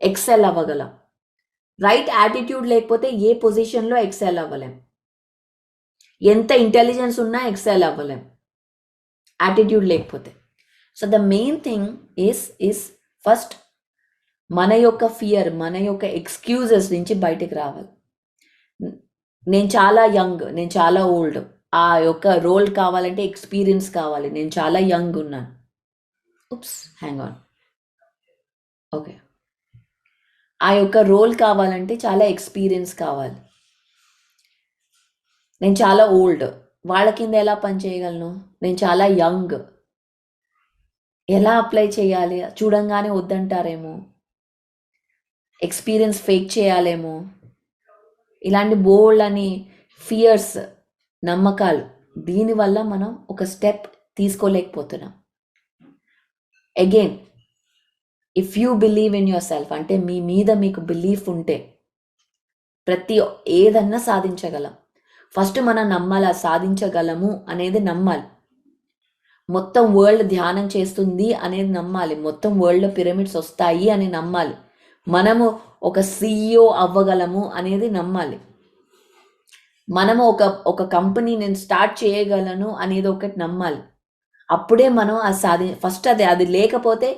ఎక్సెల్ అవ్వగలం. రైట్ యాటిట్యూడ్ లేకపోతే ఏ పొజిషన్లో ఎక్సెల్ అవ్వలేం. ఎంత ఇంటెలిజెన్స్ ఉన్నా ఎక్సెల్ అవ్వలేం యాటిట్యూడ్ లేకపోతే. So the main thing is first మన యొక్క ఫియర్, మన యొక్క ఎక్స్క్యూజెస్ నుంచి బయటకు రావాలి. నేను చాలా యంగ్, నేను చాలా ఓల్డ్, ఆ యొక్క రోల్ కావాలంటే ఎక్స్పీరియన్స్ కావాలి, నేను చాలా యంగ్ ఉన్నాను. Hang on. ఓకే, ఆ యొక్క రోల్ కావాలంటే చాలా ఎక్స్పీరియన్స్ కావాలి. నేను చాలా ఓల్డ్, వాళ్ళ కింద ఎలా పని చేయగలను? నేను చాలా యంగ్, ఎలా అప్లై చేయాలి? చూడంగానే వద్దంటారేమో, ఎక్స్పీరియన్స్ ఫేక్ చేయాలేమో, ఇలాంటి బోల్డ్ అని ఫియర్స్, నమ్మకాలు, దీనివల్ల మనం ఒక స్టెప్ తీసుకోలేకపోతున్నాం. Again, if you believe in yourself, అంటే మీ మీద మీకు బిలీఫ్ ఉంటే ఏదన్నా సాధించగలం. ఫస్ట్ మనం నమ్మాలి, సాధించగలము అనేది నమ్మాలి. మొత్తం వరల్డ్ ధ్యానం చేస్తుంది అనేది నమ్మాలి. మొత్తం వరల్డ్ పిరమిడ్స్ వస్తాయి అని నమ్మాలి. మనము ఒక CEO అవ్వగలము అనేది నమ్మాలి. మనము ఒక కంపెనీ నేను స్టార్ట్ చేయగలను అనేది ఒకటి నమ్మాలి. అప్పుడే మనం ఫస్ట్ అది లేకపోతే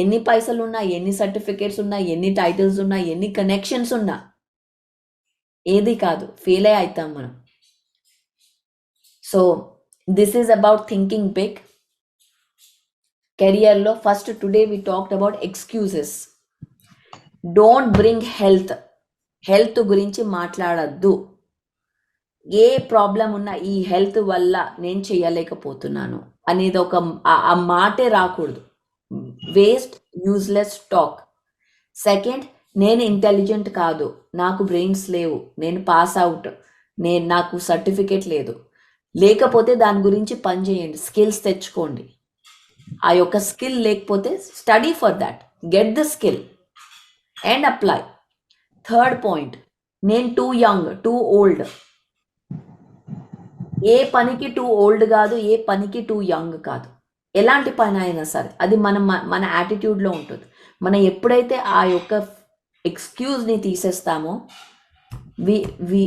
ఎన్ని పైసలు ఉన్నా, ఎన్ని సర్టిఫికేట్స్ ఉన్నా, ఎన్ని టైటిల్స్ ఉన్నా, ఎన్ని కనెక్షన్స్ ఉన్నా ఏది కాదు, ఫెయిల్ అవుతాం మనం. So this is about thinking big. కెరియర్లో first today we talked about excuses. Don't bring health గురించి మాట్లాడద్దు. ఏ ప్రాబ్లం ఉన్నా ఈ హెల్త్ వల్ల నేను చేయలేకపోతున్నాను అనేది ఆ మాటే రాకూడదు. Waste, useless talk. సెకండ్, నేను ఇంటెలిజెంట్ కాదు, నాకు బ్రెయిన్స్ లేవు, నేను పాస్ అవుట్, నాకు సర్టిఫికేట్ లేదు. లేకపోతే దాని గురించి పని చేయండి, స్కిల్స్ తెచ్చుకోండి. ఆ యొక్క స్కిల్ లేకపోతే study for that, get the skill and apply. Third point, నేను టూ యంగ్, టూ ఓల్డ్, ఏ పనికి టూ ఓల్డ్ కాదు, ఏ పనికి టూ యంగ్ కాదు. ఎలాంటి పని అయినా సరే అది మన యాటిట్యూడ్లో ఉంటుంది. మనం ఎప్పుడైతే ఆ యొక్క ఎక్స్క్యూజ్ని తీసేస్తామో వి వి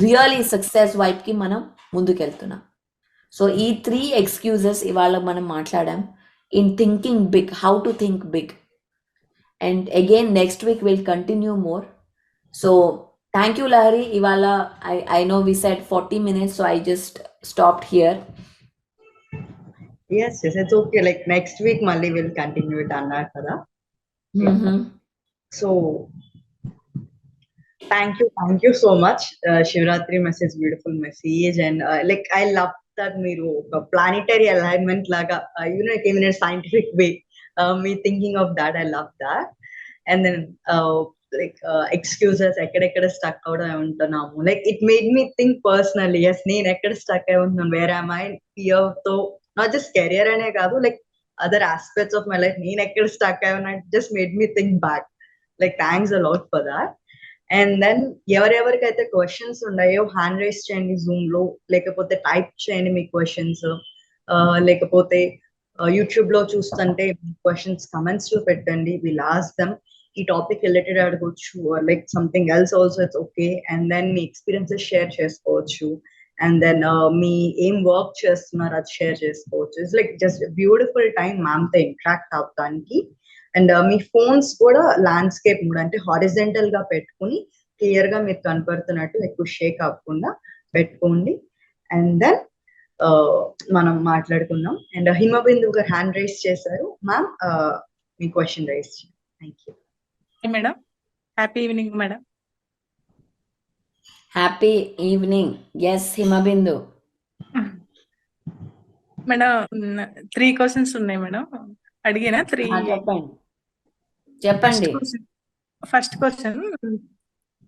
రియలీ సక్సెస్ వైపుకి మనం ముందుకెళ్తున్నాం. సో ఈ 3 ఎక్స్క్యూజెస్ ఇవాళ మనం మాట్లాడాం in thinking big, how to think big. And again next week will continue more. So thank you Lahari. ఇవాళ I know we said 40 minutes, so I just stopped here. Yes, it's okay. Like next week, Mali will continue it అన్నారు కదా. So thank you so much. Shivratri message, beautiful message, and like I love that మీరు ఒక planetary alignment లాగా it came in a scientific way. Me thinking of that, I love that. And then like excuses ఎక్కడెక్కడ stuck out అయి ఉంటున్నాము, like it made me think personally. Yes, నేను ఎక్కడ stuck అయి ఉంటున్నాను, వేర్ am I fear తో, not just career అనే కాదు, like other aspects of my life నేను ఎక్కడ స్టక్ అయి ఉన్నా, just made me think back. Like thanks a lot for that. And then ఎవరెవరికైతే క్వశ్చన్స్ ఉన్నాయో హ్యాండ్ రైస్ చేయండి జూమ్ లో, లేకపోతే టైప్ చేయండి మీ క్వశ్చన్స్, లేకపోతే యూట్యూబ్ లో చూస్తుంటే క్వశ్చన్స్ కమెంట్స్ లో పెట్టండి. Will ask them. ఈ టాపిక్ రిలేటెడ్ అడగొచ్చు, like something else also it's okay. And then మీ ఎక్స్పీరియన్సెస్ షేర్ చేసుకోవచ్చు. అండ్ దెన్ మీ ఏం వర్క్ చేస్తున్నారు అది షేర్ చేసుకోవచ్చు. It's like just beautiful time ma'am తో ఇంటరాక్ట్ అవడానికి. అండ్ మీ ఫోన్స్ కూడా ల్యాండ్స్కేప్ మోడ్ అంటే హారిజెంటల్ గా పెట్టుకుని క్లియర్ గా మీరు కనపడుతున్నట్టు ఎక్కువ షేక్ అవ్వకుండా పెట్టుకోండి. అండ్ దెన్ మనం మాట్లాడుకుందాం. And Himabindu garu hand raise చేశారు. మ్యామ్ మీ క్వశ్చన్ రైస్ చేయండి. Thank you madam. Happy evening madam. Happy evening. Yes Himabindu. Madam 3 questions ఉన్నాయి మేడం, అడిగినా 3. చెప్పండి. ఫస్ట్ క్వశ్చన్,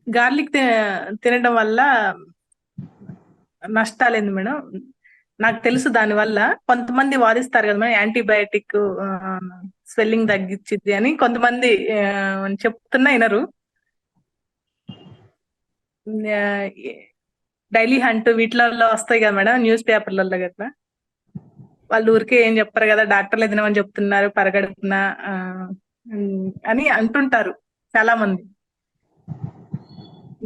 గార్లిక్ తినడం వల్ల నష్టాలేంది మేడం? నాకు తెలుసు దాని వల్ల కొంతమంది వాదిస్తారు కదా మేడం, యాంటీబయాటిక్ స్వెల్లింగ్ తగ్గించిద్ది అని కొంతమంది చెప్తున్నా వినరు. డైలీ హంట్ వీటిలలో వస్తాయి కదా మేడం, న్యూస్ పేపర్లలో గట్లా, వాళ్ళు ఊరికే ఏం చెప్పారు కదా, డాక్టర్లు తినమని చెప్తున్నారు పరగడుపున అని అంటుంటారు చాలా మంది.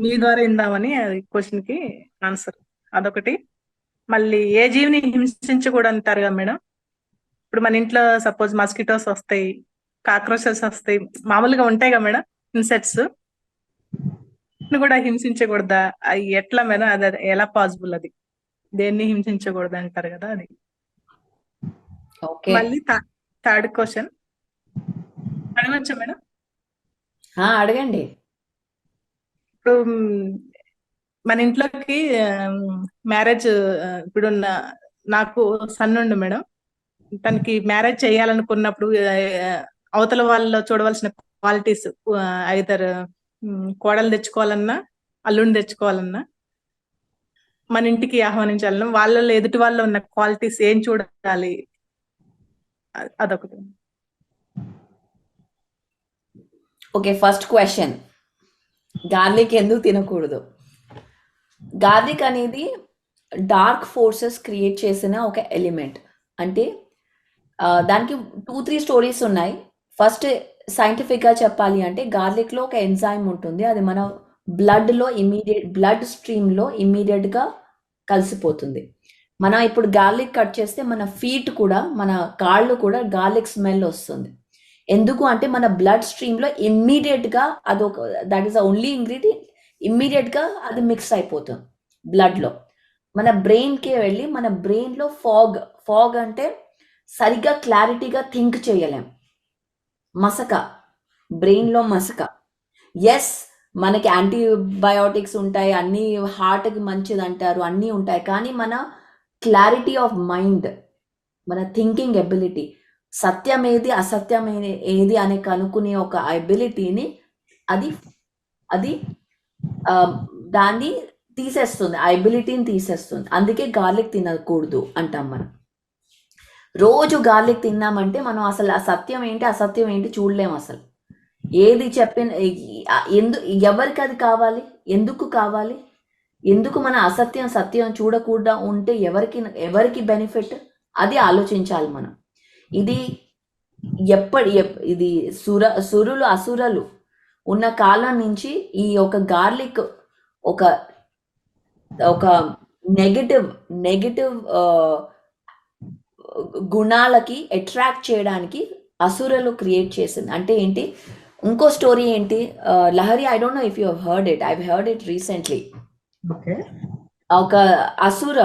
మీ ద్వారా ఇందామని అది క్వశ్చన్ కి ఆన్సర్ అదొకటి. మళ్ళీ ఏ జీవిని హింసించకూడదు అంటారు కదా మేడం. ఇప్పుడు మన ఇంట్లో సపోజ్ మస్కిటోస్ వస్తాయి, కాక్రోచెస్ వస్తాయి, మామూలుగా ఉంటాయి కదా మేడం ఇన్సెక్ట్స్, కూడా హింసించకూడదా? అది ఎట్లా మేడం? అది ఎలా పాసిబుల్? అది దేన్ని హింసించకూడదు అంటారు కదా అది. మళ్ళీ థర్డ్ క్వశ్చన్ అడగచ్చా మేడం? అడగండి. ఇప్పుడు మన ఇంట్లోకి మ్యారేజ్, ఇప్పుడు నాకు సన్ ఉండు మేడం, తనకి మ్యారేజ్ చేయాలనుకున్నప్పుడు అవతల వాళ్ళలో చూడవలసిన క్వాలిటీస్, ఐదర్ కోడలు తెచ్చుకోవాలన్నా అల్లుడిని తెచ్చుకోవాలన్నా మన ఇంటికి ఆహ్వానించాలన్నా వాళ్ళలో ఎదుటి వాళ్ళలో ఉన్న క్వాలిటీస్ ఏం చూడాలి? అదొకటి. ఓకే, ఫస్ట్ క్వశ్చన్, గార్లిక్ ఎందుకు తినకూడదు? గార్లిక్ అనేది డార్క్ ఫోర్సెస్ క్రియేట్ చేసిన ఒక ఎలిమెంట్. అంటే దానికి 2-3 స్టోరీస్ ఉన్నాయి. ఫస్ట్ సైంటిఫిక్గా చెప్పాలి అంటే గార్లిక్లో ఒక ఎంజైమ్ ఉంటుంది, అది మన బ్లడ్ స్ట్రీమ్లో ఇమ్మీడియట్గా కలిసిపోతుంది. మనం ఇప్పుడు గార్లిక్ కట్ చేస్తే మన ఫీట్ కూడా, మన కాళ్ళు కూడా గార్లిక్ స్మెల్ వస్తుంది. ఎందుకు అంటే మన బ్లడ్ స్ట్రీమ్లో ఇమ్మీడియట్గా అదొక, that is the only ingredient, ఇమ్మీడియట్గా అది మిక్స్ అయిపోతుంది బ్లడ్లో. మన బ్రెయిన్కి వెళ్ళి మన బ్రెయిన్లో ఫాగ్ అంటే సరిగ్గా క్లారిటీగా థింక్ చేయలేం, మసక, బ్రెయిన్లో మసక. ఎస్, మనకి యాంటీబయాటిక్స్ ఉంటాయి, అన్నీ హార్ట్కి మంచిది అంటారు, అన్నీ ఉంటాయి, కానీ మన క్లారిటీ ఆఫ్ మైండ్, మన థింకింగ్ ఎబిలిటీ, సత్యం ఏది అసత్యం ఏది అని కనుక్కునే ఒక ఎబిలిటీని అది దాన్ని తీసేస్తుంది, ఆ ఎబిలిటీని తీసేస్తుంది. అందుకే గార్లిక్ తినకూడదు అంటాం మనం. రోజు గార్లిక్ తిన్నామంటే మనం అసలు ఆ సత్యం ఏంటి అసత్యం ఏంటి చూడలేము. అసలు ఏది చెప్పిన ఎవరికి అది కావాలి, ఎందుకు కావాలి, ఎందుకు మన అసత్యం సత్యం చూడకుండా ఉంటే ఎవరికి బెనిఫిట్, అది ఆలోచించాలి మనం. ఇది ఇది సురులు అసురలు ఉన్న కాలం నుంచి ఈ ఒక గార్లిక్ ఒక ఒక నెగటివ్ గుణాలకి అట్రాక్ట్ చేయడానికి అసురలు క్రియేట్ చేసింది. అంటే ఏంటి, ఇంకో స్టోరీ ఏంటి, Lahari, I don't no if you heard it, I heard it recently. Okay. ఒక అసుర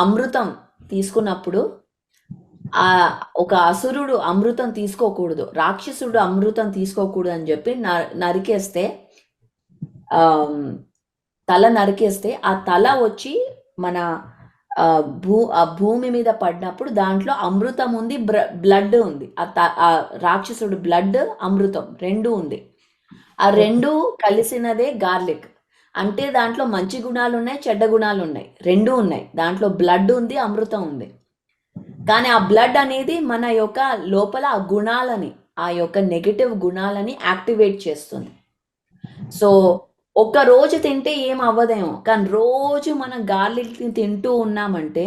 అమృతం తీసుకున్నప్పుడు ఒక అసురుడు అమృతం తీసుకోకూడదు, రాక్షసుడు అమృతం తీసుకోకూడదు అని చెప్పి నరికేస్తే, తల నరికేస్తే ఆ తల వచ్చి మన భూమి మీద పడినప్పుడు దాంట్లో అమృతం ఉంది, బ్లడ్ ఉంది. ఆ రాక్షసుడు బ్లడ్, అమృతం రెండు ఉంది. ఆ రెండు కలిసినదే గార్లిక్. అంటే దాంట్లో మంచి గుణాలు ఉన్నాయి, చెడ్డ గుణాలు ఉన్నాయి, రెండు ఉన్నాయి. దాంట్లో బ్లడ్ ఉంది, అమృతం ఉంది. కానీ ఆ బ్లడ్ అనేది మన యొక్క లోపల ఆ గుణాలని, ఆ యొక్క నెగటివ్ గుణాలని యాక్టివేట్ చేస్తుంది. సో ఒక్క రోజు తింటే ఏం అవ్వదేమో, కానీ రోజు మనం గార్లిక్ తింటూ ఉన్నామంటే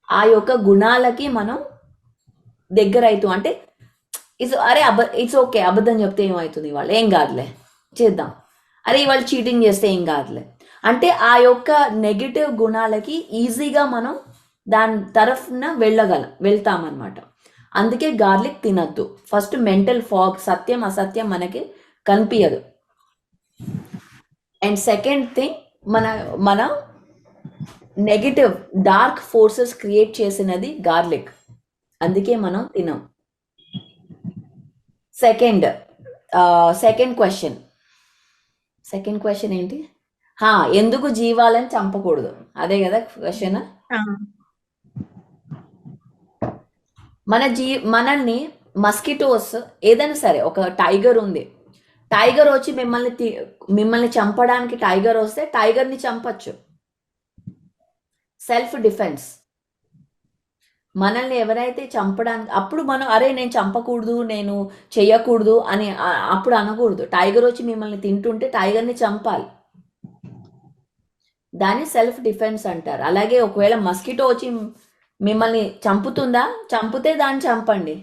ఆ యొక్క గుణాలకి మనం దగ్గర అవుతూ, అంటే ఇట్స్ ఓకే, అబద్ధం చెప్తే ఏమవుతుంది, ఇవాళ ఏం కాదులే చేద్దాం, అరే ఇవాళ చీటింగ్ చేస్తే ఏం కాదులే, అంటే ఆ యొక్క నెగటివ్ గుణాలకి ఈజీగా మనం దాని తరఫున వెళ్తామన్నమాట. అందుకే గార్లిక్ తినద్దు. ఫస్ట్ మెంటల్ ఫాగ్, సత్యం అసత్యం మనకి కనిపించదు. అండ్ సెకండ్ థింగ్, మన నెగటివ్ డార్క్ ఫోర్సెస్ క్రియేట్ చేసినది గార్లిక్, అందుకే మనం తినం. సెకండ్ క్వశ్చన్ ఏంటి, ఎందుకు జీవాలని చంపకూడదు, అదే కదా క్వశ్చన్. మనల్ని మస్కిటోస్, ఏదైనా సరే, ఒక టైగర్ ఉంది, టైగర్ వచ్చి మిమ్మల్ని చంపడానికి టైగర్ వస్తే టైగర్ని చంపచ్చు, సెల్ఫ్ డిఫెన్స్. మనల్ని ఎవరైతే చంపడానికి, అప్పుడు మనం అరే నేను చంపకూడదు, నేను చెయ్యకూడదు అని అప్పుడు అనకూడదు. టైగర్ వచ్చి మిమ్మల్ని తింటుంటే టైగర్ని చంపాలి, దాన్ని సెల్ఫ్ డిఫెన్స్ అంటారు. అలాగే ఒకవేళ మస్కిటో వచ్చి మిమ్మల్ని చంపుతుందా, చంపితే దాన్ని చంపండి.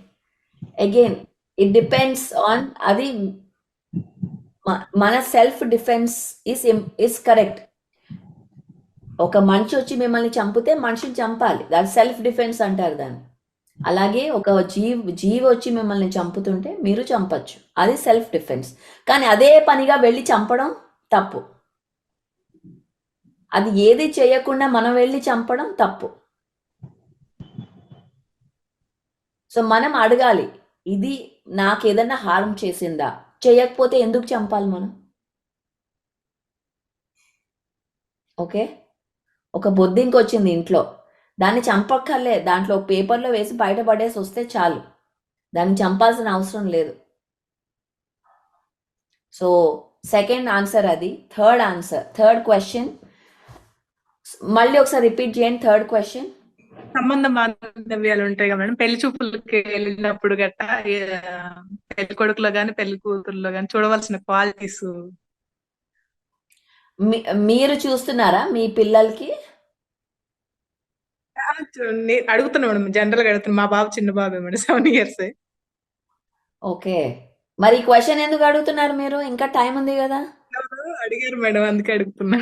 అగైన్ ఇట్ డిపెండ్స్ ఆన్, అది మన సెల్ఫ్ డిఫెన్స్ ఇస్ కరెక్ట్. ఒక మనిషి వచ్చి మిమ్మల్ని చంపితే మనిషిని చంపాలి, దాని సెల్ఫ్ డిఫెన్స్ అంటారు దాన్ని. అలాగే ఒక జీవి వచ్చి మిమ్మల్ని చంపుతుంటే మీరు చంపచ్చు, అది సెల్ఫ్ డిఫెన్స్. కానీ అదే పనిగా వెళ్ళి చంపడం తప్పు. అది ఏది చేయకుండా మనం వెళ్ళి చంపడం తప్పు. సో మనం అడగాలి, ఇది నాకు ఏదైనా హార్మ్ చేసిందా, చేయకపోతే ఎందుకు చంపాలి మనం? ఓకే, ఒక బొద్దింక వచ్చింది ఇంట్లో, దాన్ని చంపక్కర్లే, దాంట్లో పేపర్లో వేసి బయటపడేసి వస్తే చాలు, దాన్ని చంపాల్సిన అవసరం లేదు. సో సెకండ్ ఆన్సర్ అది. థర్డ్ క్వశ్చన్ మళ్ళీ ఒకసారి రిపీట్ చేయండి. థర్డ్ క్వశ్చన్, సంబంధ బాంధవ్యాలు ఉంటాయి కదా మేడం, పెళ్లి చూపులకి వెళ్ళినప్పుడు గట్టా పెళ్లి కొడుకులో గాని పెళ్లి కూతురులో గాని చూడవలసిన క్వాలిటీస్ మీరు చూస్తున్నారా మీ పిల్లలకి? అడుగుతున్నా మేడం, జనరల్ గా అడుగుతున్నా. మా బాబు చిన్న బాబే మేడం, 7 years. ఓకే, మరి ఈ క్వశ్చన్ ఎందుకు అడుగుతున్నారు మీరు? ఇంకా టైం ఉంది కదా. అడిగారు మేడం, అందుకే అడుగుతున్నా.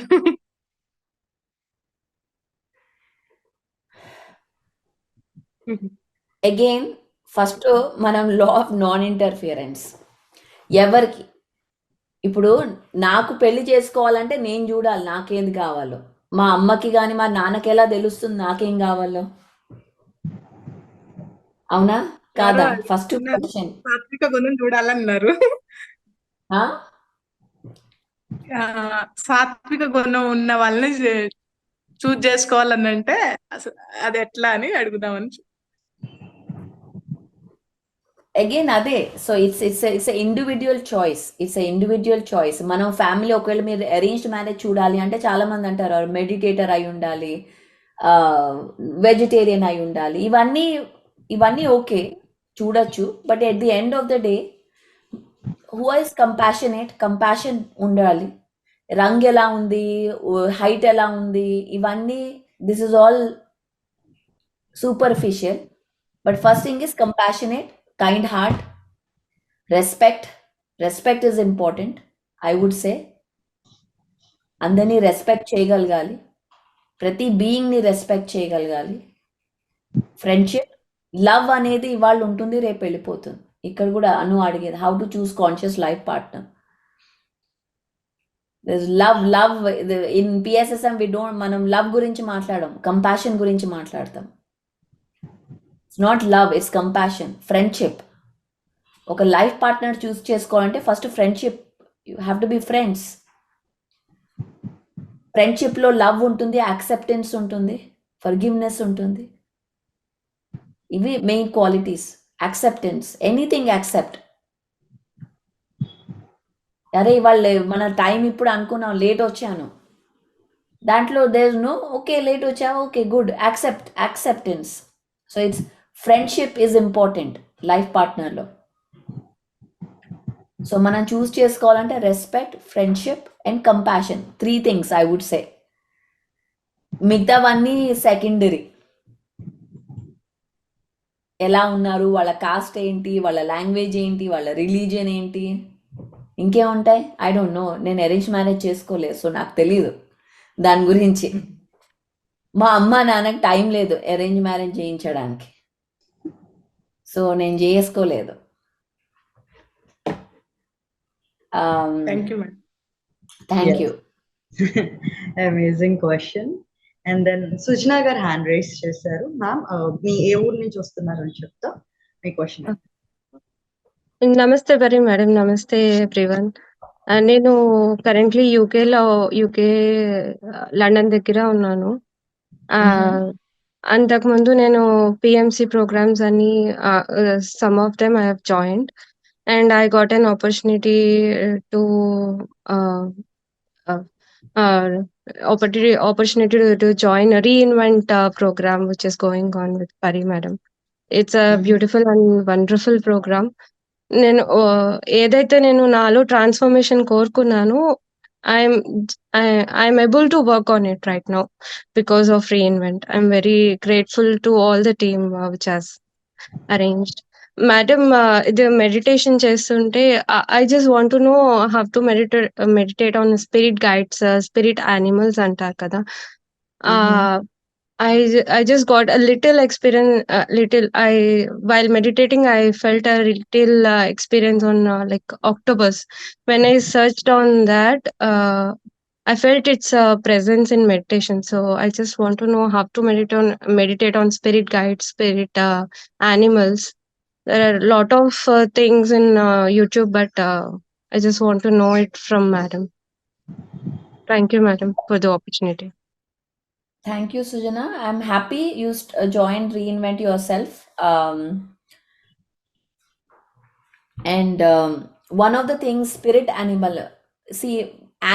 అగైన్ ఫస్ట్ మనం లా ఆఫ్ నాన్ ఇంటర్ఫియరెన్స్. ఎవరికి ఇప్పుడు నాకు పెళ్లి చేసుకోవాలంటే నేను చూడాలి నాకేంది కావాలో. మా అమ్మకి కానీ మా నాన్నకి ఎలా తెలుస్తుంది నాకేం కావాలో? అవునా కాదా? ఫస్ట్ క్వశ్చన్ సాత్విక గుణం చూడాలన్నారు. సాత్విక గుణం ఉన్న వాళ్ళని చూజ్ చేసుకోవాలని అంటే అది ఎట్లా అని అడుగుదామని. అగైన్ అదే, సో ఇట్స్ ఇండివిజువల్ చాయిస్. మనం ఫ్యామిలీ, ఒకవేళ మీరు అరేంజ్డ్ మ్యారేజ్ చూడాలి అంటే చాలా మంది అంటారు మెడిటేటర్ అయి ఉండాలి, వెజిటేరియన్ అయి ఉండాలి, ఇవన్నీ ఓకే చూడొచ్చు. But at the end of the day who is compassion ఉండాలి. రంగు ఎలా ఉంది, హైట్ ఎలా ఉంది, ఇవన్నీ this is all superficial. But first thing is compassionate, kind heart, respect is important. I would say అందరినీ రెస్పెక్ట్ చేయగలగాలి, ప్రతి బీయింగ్ని రెస్పెక్ట్ చేయగలగాలి. ఫ్రెండ్షిప్, లవ్ అనేది ఇవాళ ఉంటుంది, రేపు వెళ్ళిపోతుంది. ఇక్కడ కూడా అడిగేది how to choose conscious life partner. Love in PSSM మనం లవ్ గురించి మాట్లాడడం, కంపాషన్ గురించి మాట్లాడతాం. It's not love, it's compassion. Friendship, ఒక లైఫ్ పార్ట్నర్ చూస్ చేసుకోవాలంటే first friendship, you have to be friends. ఫ్రెండ్షిప్లో లవ్ ఉంటుంది, యాక్సెప్టెన్స్ ఉంటుంది, ఫర్గివ్నెస్ ఉంటుంది. ఇవి main qualities. Acceptance, anything accept. అరే ఇవాళ మన టైం ఇప్పుడు అనుకున్నాం, లేట్ వచ్చాను, దాంట్లో దేర్ నో ఓకే లేట్ వచ్చావు, okay good, acceptance. So it's friendship is important life పార్ట్నర్లో. సో మనం చూస్ చేసుకోవాలంటే respect, friendship and compassion, 3 things I would సే. మిగతావన్నీ సెకండరీ. ఎలా ఉన్నారు, వాళ్ళ కాస్ట్ ఏంటి, వాళ్ళ లాంగ్వేజ్ ఏంటి, వాళ్ళ రిలీజియన్ ఏంటి, ఇంకేముంటాయి. ఐ డోంట్ నో, నేను అరేంజ్ మ్యారేజ్ చేసుకోలేదు, సో నాకు తెలీదు దాని గురించి. మా అమ్మ నాన్నకి టైం లేదు అరేంజ్ మ్యారేజ్ చేయించడానికి, సో నేను చేసుకోలేదు. Thank you madam. Thank you. Amazing question. And then Sujana గారు హ్యాండ్ రైస్ చేశారు. మ్యామ్ మీ ఏ ఊరు నుంచి వస్తున్నారు అని చెప్తా మీ క్వశ్చన్. నమస్తే బరి మేడం, నమస్తే ఎవ్రీవన్. నేను కరెంట్లీ యూకే లండన్ దగ్గర ఉన్నాను. అంతకుముందు నేను పిఎంసి ప్రోగ్రామ్స్ అని some of them I have joined and I got an opportunity to to join a reinvent program which is going on with Pari madam. It's a beautiful and wonderful program. నేను ఏదైతే నేను నాలో transformation కోరుకున్నానో I'm able to work on it right now because of reinvent. I'm very grateful to all the team which has arranged. Madam, ఇది meditation చేస్తుంటే I just want to know how to meditate on spirit guides, spirit animals అంటారు కదా. I just got a little experience, while meditating, I felt a little experience on like octopus. When I searched on that, I felt its presence in meditation. So I just want to know how to meditate on spirit guides, spirit animals. There are a lot of things in YouTube, but I just want to know it from madam. Thank you, madam, for the opportunity. Thank you, Sujana. I'm happy you joined Reinvent Yourself. And one of the things, spirit animal, see,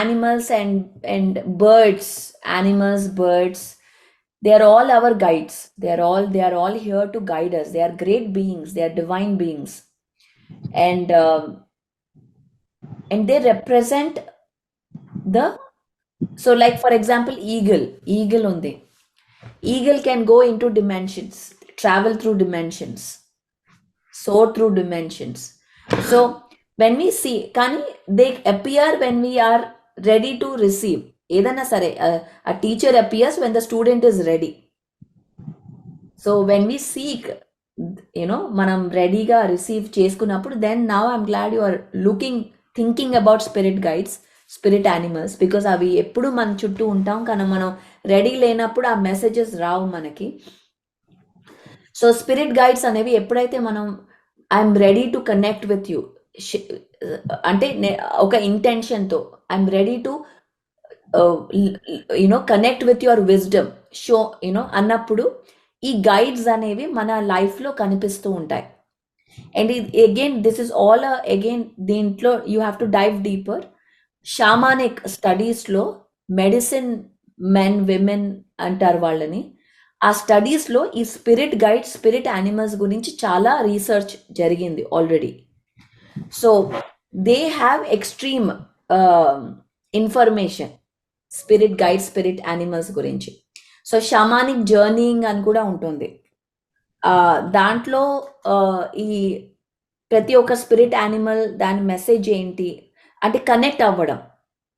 animals and birds, they are all our guides. They are all here to guide us. They are great beings. They are divine beings. And they represent the, so like for example, eagle undi. Eagle can go into dimensions, travel through dimensions, soar through dimensions. So when we see, they appear when we are ready to receive. Edana sare, a teacher appears when the student is ready. So when we seek, manam ready ga receive cheskunnappudu, then now I'm glad you are thinking about spirit guides, spirit animals, because అవి ఎప్పుడు మన చుట్టూ ఉంటాం, కానీ మనం ready లేనప్పుడు ఆ messages రావు మనకి. సో స్పిరిట్ గైడ్స్ అనేవి ఎప్పుడైతే మనం I'm ready to connect with you అంటే ఒక ఇంటెన్షన్తో I'm ready to connect with your wisdom show అన్నప్పుడు ఈ గైడ్స్ అనేవి మన లైఫ్లో కనిపిస్తూ ఉంటాయి. And again this is all again దీంట్లో you have to dive deeper. Shamanic స్టడీస్లో మెడిసిన్ మెన్ విమెన్ అంటారు వాళ్ళని. ఆ స్టడీస్లో ఈ స్పిరిట్ గైడ్, స్పిరిట్ యానిమల్స్ గురించి చాలా రీసెర్చ్ జరిగింది already. So they have extreme information spirit guide spirit animals గురించి. సో షమానిక్ జర్నీయింగ్ అని కూడా ఉంటుంది. దాంట్లో ఈ ప్రతి ఒక్క స్పిరిట్ యానిమల్ దాని మెసేజ్ ఏంటి అంటే కనెక్ట్ అవ్వడం,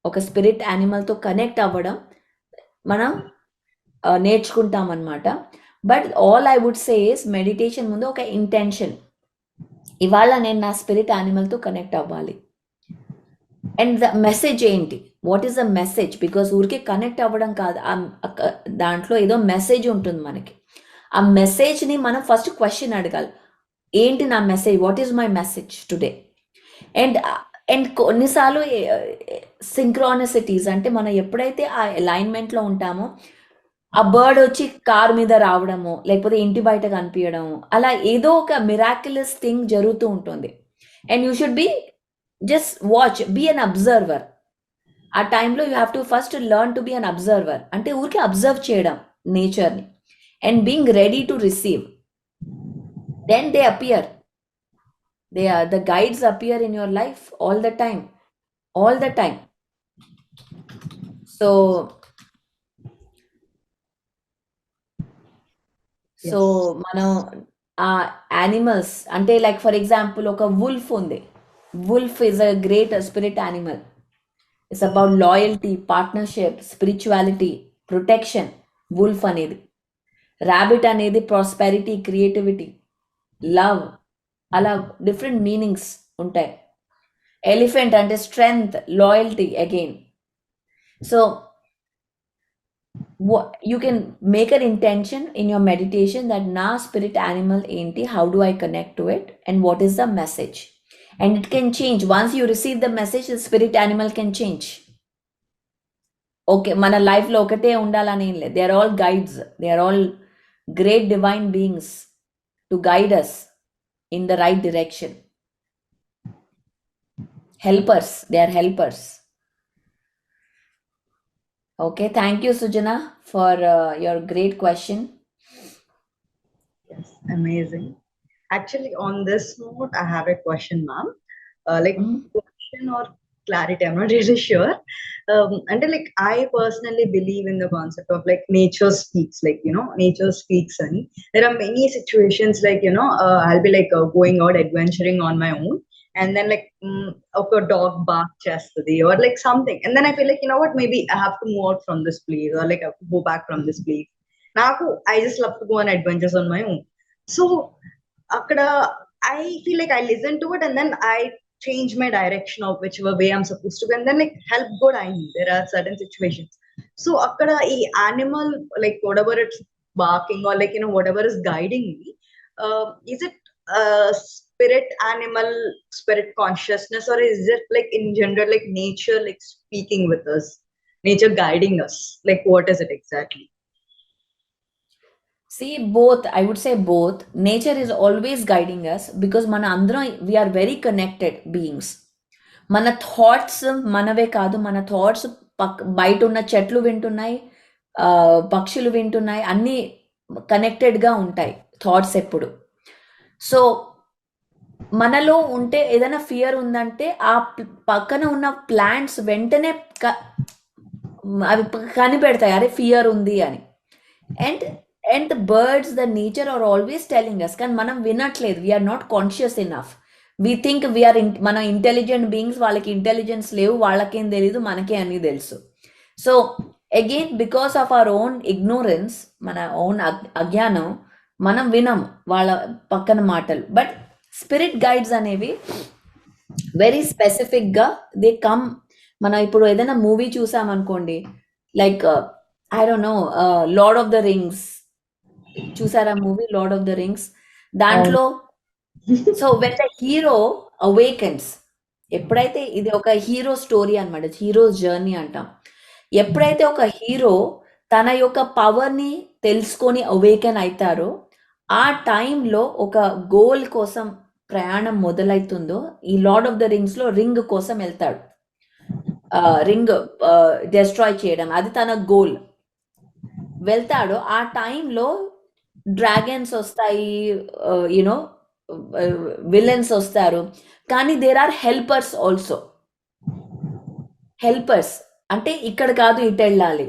ఒక స్పిరిట్ యానిమల్తో కనెక్ట్ అవ్వడం మనం నేర్చుకుంటాం అనమాట. But all I would say is meditation ముందు ఒక ఇంటెన్షన్, ఇవాళ నేను నా స్పిరిట్ యానిమల్తో కనెక్ట్ అవ్వాలి. అండ్ ద మెసేజ్ ఏంటి, what is the message? Because ఊరికే కనెక్ట్ అవ్వడం కాదు, దాంట్లో ఏదో మెసేజ్ ఉంటుంది మనకి. ఆ మెసేజ్ని మనం ఫస్ట్ క్వశ్చన్ అడగాలి, ఏంటి నా message, what is my message today? And and కొన్నిసార్లు సింక్రానిసిటీస్ అంటే మనం ఎప్పుడైతే ఆ అలైన్మెంట్లో ఉంటామో ఆ బర్డ్ వచ్చి కార్ మీద రావడము, లేకపోతే ఇంటి బయట కనిపించడము, అలా ఏదో ఒక మిరాక్యులస్ థింగ్ జరుగుతూ ఉంటుంది. And you should be just watch, be an observer. ఆ టైంలో you have to first learn to be an observer, అంటే ఊరికే అబ్జర్వ్ చేయడం నేచర్ని and being ready to receive. Then they appear, the guides appear in your life all the time. So మనం ఆ animals అంటే like for example ఒక wolf ఉంది. Wolf is a great spirit animal. It's about loyalty, partnership, spirituality, protection. Wolf అనేది. Rabbit అనేది prosperity, creativity, love, అలా different meanings ఉంటాయి. Elephant అంటే strength, loyalty again. So you can make an intention in your meditation that na spirit animal enti, how do I connect to it, and what is the message? And it can change once you receive the message. The spirit animal can change. Okay, mana life lo okate undalani em ledhu. They are all guides, they are all great divine beings to guide us in the right direction. Helpers, they are helpers. Okay, thank you Sujana for your great question. Yes, amazing. Actually, on this note, I have a question, ma'am. Question or clarity, I'm not really sure. And like I personally believe in the concept of like nature speaks, like nature speaks, and there are many situations like I'll be like going out adventuring on my own, and then like a dog bark chestadi or like something, and then I feel like what, maybe I have to move out from this place, or like I have to go back from this place. Now I just love to go on adventures on my own. So akada I feel like I listen to it, and then I change my direction of whichever way I'm supposed to go, and then like help good I need. There are certain situations. So akada e animal, like whatever it's barking or like whatever is guiding me, is it spirit animal, spirit consciousness, or is it like in general like nature like speaking with us, nature guiding us? Like what is it exactly? See, both. I would say both. Nature is always guiding us because mana andram we are very connected beings. Mana thoughts manave kaadu, mana thoughts బయట ఉన్న చెట్లు వింటున్నాయి, పక్షులు వింటున్నాయి, అన్నీ కనెక్టెడ్గా ఉంటాయి thoughts ఎప్పుడు. So మనలో ఉంటే ఏదైనా ఫియర్ ఉందంటే ఆ పక్కన ఉన్న ప్లాంట్స్ వెంటనే అవి కనిపెడతాయి, అరే ఫియర్ ఉంది అని. And the birds, the nature are always telling us, కానీ మనం వినట్లేదు. We're not conscious enough. We think we're మనం ఇంటెలిజెంట్ బీయింగ్స్, వాళ్ళకి ఇంటెలిజెన్స్ లేవు, వాళ్ళకేం తెలీదు, మనకే అన్నీ తెలుసు. So again because of our own ignorance, మన ఓన్ అజ్ఞానం, మనం వినం వాళ్ళ పక్కన మాటలు. బట్ స్పిరిట్ గైడ్స్ అనేవి వెరీ స్పెసిఫిక్గా దే కమ్. మనం ఇప్పుడు ఏదైనా మూవీ చూసామనుకోండి, like I don't know, Lord of the rings చూసారా movie, Lord of the Rings? దాంట్లో so when the hero awakens, ఎప్పుడైతే ఇది ఒక హీరో స్టోరీ అనమాట, హీరోస్ జర్నీ అంటాం. ఎప్పుడైతే ఒక హీరో తన యొక్క పవర్ని తెలుసుకొని అవేకెన్ అవుతారో, ఆ టైంలో ఒక గోల్ కోసం ప్రయాణం మొదలవుతుందో, ఈ లార్డ్ ఆఫ్ ద రింగ్స్లో రింగ్ కోసం వెళ్తాడు. రింగ్ డెస్ట్రాయ్ చేయడం, అది తన గోల్. వెళ్తాడు, ఆ టైంలో డ్రాగన్స్ వస్తాయి, విలన్స్ వస్తారు, కానీ there are helpers also. Helpers, అంటే ఇక్కడ కాదు ఇటు వెళ్ళాలి,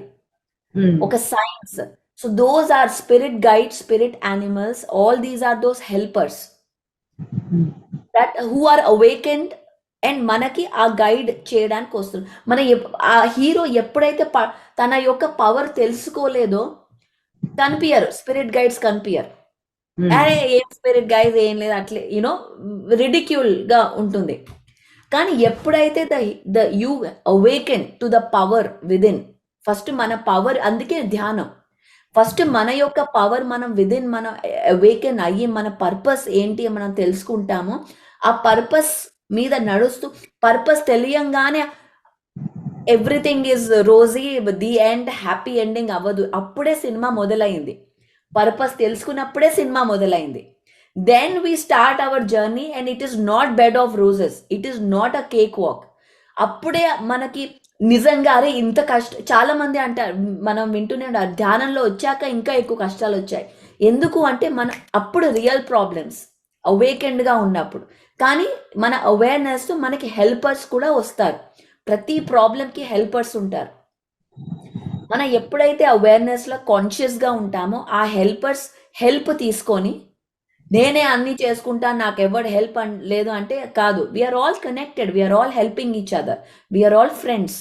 Mm. ఒక signs. So those are spirit guides, spirit animals, all these are those helpers Mm. That who are awakened and మనకి ఆ గైడ్ చేయడానికి వస్తుంది. ఆ హీరో ఎప్పుడైతే తన యొక్క పవర్ తెలుసుకోలేదో కనిపించరు, స్పిరిట్ గైడ్స్ కనిపించరు. Mm. అరే ఏం స్పిరిట్ గైడ్స్ ఏం లేదు, అట్లే యూనో రిడిక్యూల్ గా ఉంటుంది. కానీ ఎప్పుడైతే the you awaken to the power within, first మన పవర్, అందుకే ధ్యానం, ఫస్ట్ మన యొక్క పవర్ మనం విదిన్ మనం అవేకెన్ అయ్యి మన పర్పస్ ఏంటి మనం తెలుసుకుంటాము. ఆ పర్పస్ మీద నడుస్తూ, పర్పస్ తెలియంగానే everything is rosy, the end happy ending అవ్వదు. అప్పుడే సినిమా మొదలైంది, పర్పస్ తెలుసుకున్నప్పుడే సినిమా మొదలైంది. Then we start our journey and it is not bed of roses, it is not a cake walk. అప్పుడే మనకి నిజంగా అరే ఇంత చాలా మంది అంటారు, మనం వింటూనే ఉంటారు, ధ్యానంలో వచ్చాక ఇంకా ఎక్కువ కష్టాలు వచ్చాయి. ఎందుకు అంటే మన అప్పుడు రియల్ ప్రాబ్లమ్స్ అవేకెండ్గా ఉన్నప్పుడు. కానీ మన అవేర్నెస్ మనకి హెల్పర్స్ కూడా వస్తారు, ప్రతి ప్రాబ్లంకి హెల్పర్స్ ఉంటారు. మనం ఎప్పుడైతే అవేర్నెస్లో కాన్షియస్గా ఉంటామో ఆ హెల్పర్స్ హెల్ప్ తీసుకొని నేనే అన్ని చేసుకుంటాను, నాకు ఎవరు హెల్ప్ లేదు అంటే కాదు. We're all connected, we're all helping each other, we're all friends.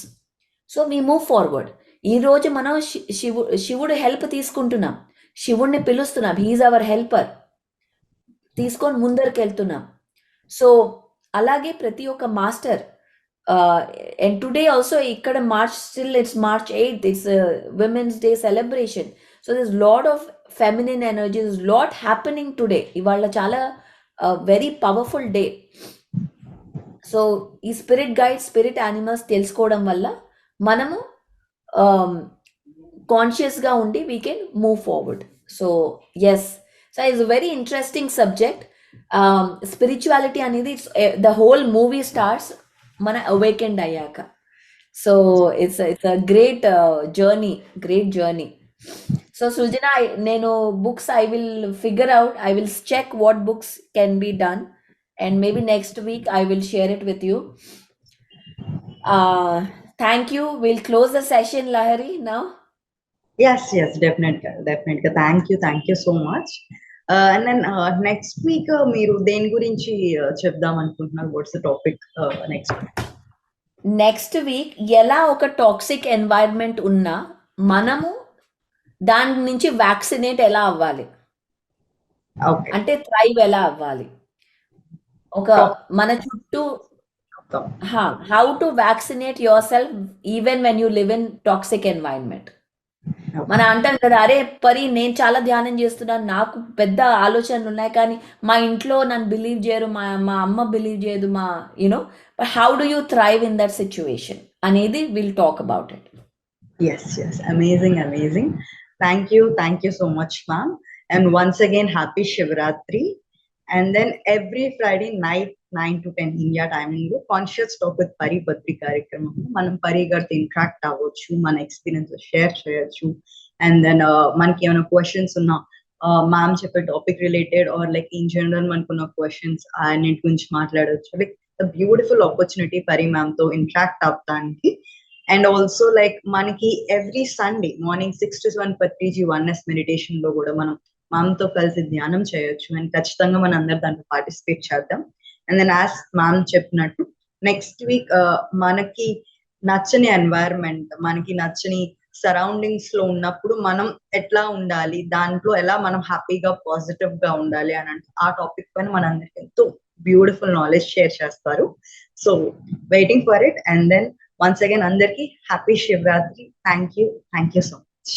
So we move forward. ఈరోజు మనం శివుడు హెల్ప్ తీసుకుంటున్నాం, శివుడిని పిలుస్తున్నాం, హీఈస్ అవర్ హెల్పర్, తీసుకొని ముందరికి వెళ్తున్నాం. సో అలాగే ప్రతి ఒక్క మాస్టర్, అండ్ టుడే ఆల్సో ఇక్కడ March, still it's March 8th, it's women's day celebration. So this lot of feminine energy, this lot happening today. ఇవాళ చాలా వెరీ పవర్ఫుల్ డే. సో ఈ స్పిరిట్ గైడ్, స్పిరిట్ యానిమల్స్ తెలుసుకోవడం వల్ల మనము కాన్షియస్గా ఉండి we can move forward. So yes, so it's very interesting subject. Spirituality అనేది the whole movie starts మన అవేకెండ్ అయ్యాక. So it's a great journey. So సృజన, నేను books I will figure out, I will check what books can be done, and maybe next week I will share it with you. Thank you. We'll close the session, Lahari, now. Yes, definitely. Thank you so much. And then next week మీరు దేని గురించి చెప్దాం అనుకుంటున్నారు? What's the topic next week? Next week ఎలా ఒక toxic environment ఉన్నా మనము దాని నుంచి వ్యాక్సినేట్ ఎలా అవ్వాలి, అంటే థ్రైవ్ ఎలా అవ్వాలి, ఒక మన చుట్టూ how to vaccinate your self even when you live in toxic environment. మనం అంటాం కదా, అరే పరి నేను చాలా ధ్యానం చేస్తున్నాను, నాకు పెద్ద ఆలోచనలు ఉన్నాయి, కానీ మా ఇంట్లో నన్ను బిలీవ్ చేయరు, మా అమ్మ బిలీవ్ చేయదు, మా you know, but how do you thrive in that situation అనేది will talk about it. Yes, amazing. Thank you so much, ma'am. And once again, happy Shivratri. And then every Friday night 9 to 10 India timing lo Conscious Talk with Pari Patri కార్యక్రమం మనం పరి గారితో interact అవ్వచ్చు, మన experience share చేయొచ్చు. And then మనకి ఏమైనా questions ఉన్నా మ్యామ్ చెప్పే topic related are like in general మనకున్న క్వశ్చన్స్ అన్నిటి గురించి మాట్లాడవచ్చు. లైక్ ద బ్యూటిఫుల్ ఆపర్చునిటీ పరి మ్యామ్ తో ఇంటరాక్ట్ అవ్వడానికి. అండ్ ఆల్సో లైక్ మనకి every Sunday morning 6 to 7 Patriji oneness meditation లో కూడా మనం మ్యామ్తో కలిసి ధ్యానం చేయొచ్చు. అండ్ ఖచ్చితంగా మన అందరు దాంట్లో పార్టిసిపేట్ చేద్దాం. అండ్ దెన్ యాజ్ మ్యామ్ చెప్పినట్టు నెక్స్ట్ వీక్ మనకి నచ్చని ఎన్వైరన్మెంట్, మనకి నచ్చని సరౌండింగ్స్ లో ఉన్నప్పుడు మనం ఎట్లా ఉండాలి, దాంట్లో ఎలా మనం హ్యాపీగా పాజిటివ్ గా ఉండాలి అని అంటే ఆ టాపిక్ పైన మనందరికి ఎంతో బ్యూటిఫుల్ నాలెడ్జ్ షేర్ చేస్తారు. So waiting for it. And then once again అందరికి happy Shivaratri. Thank you so much.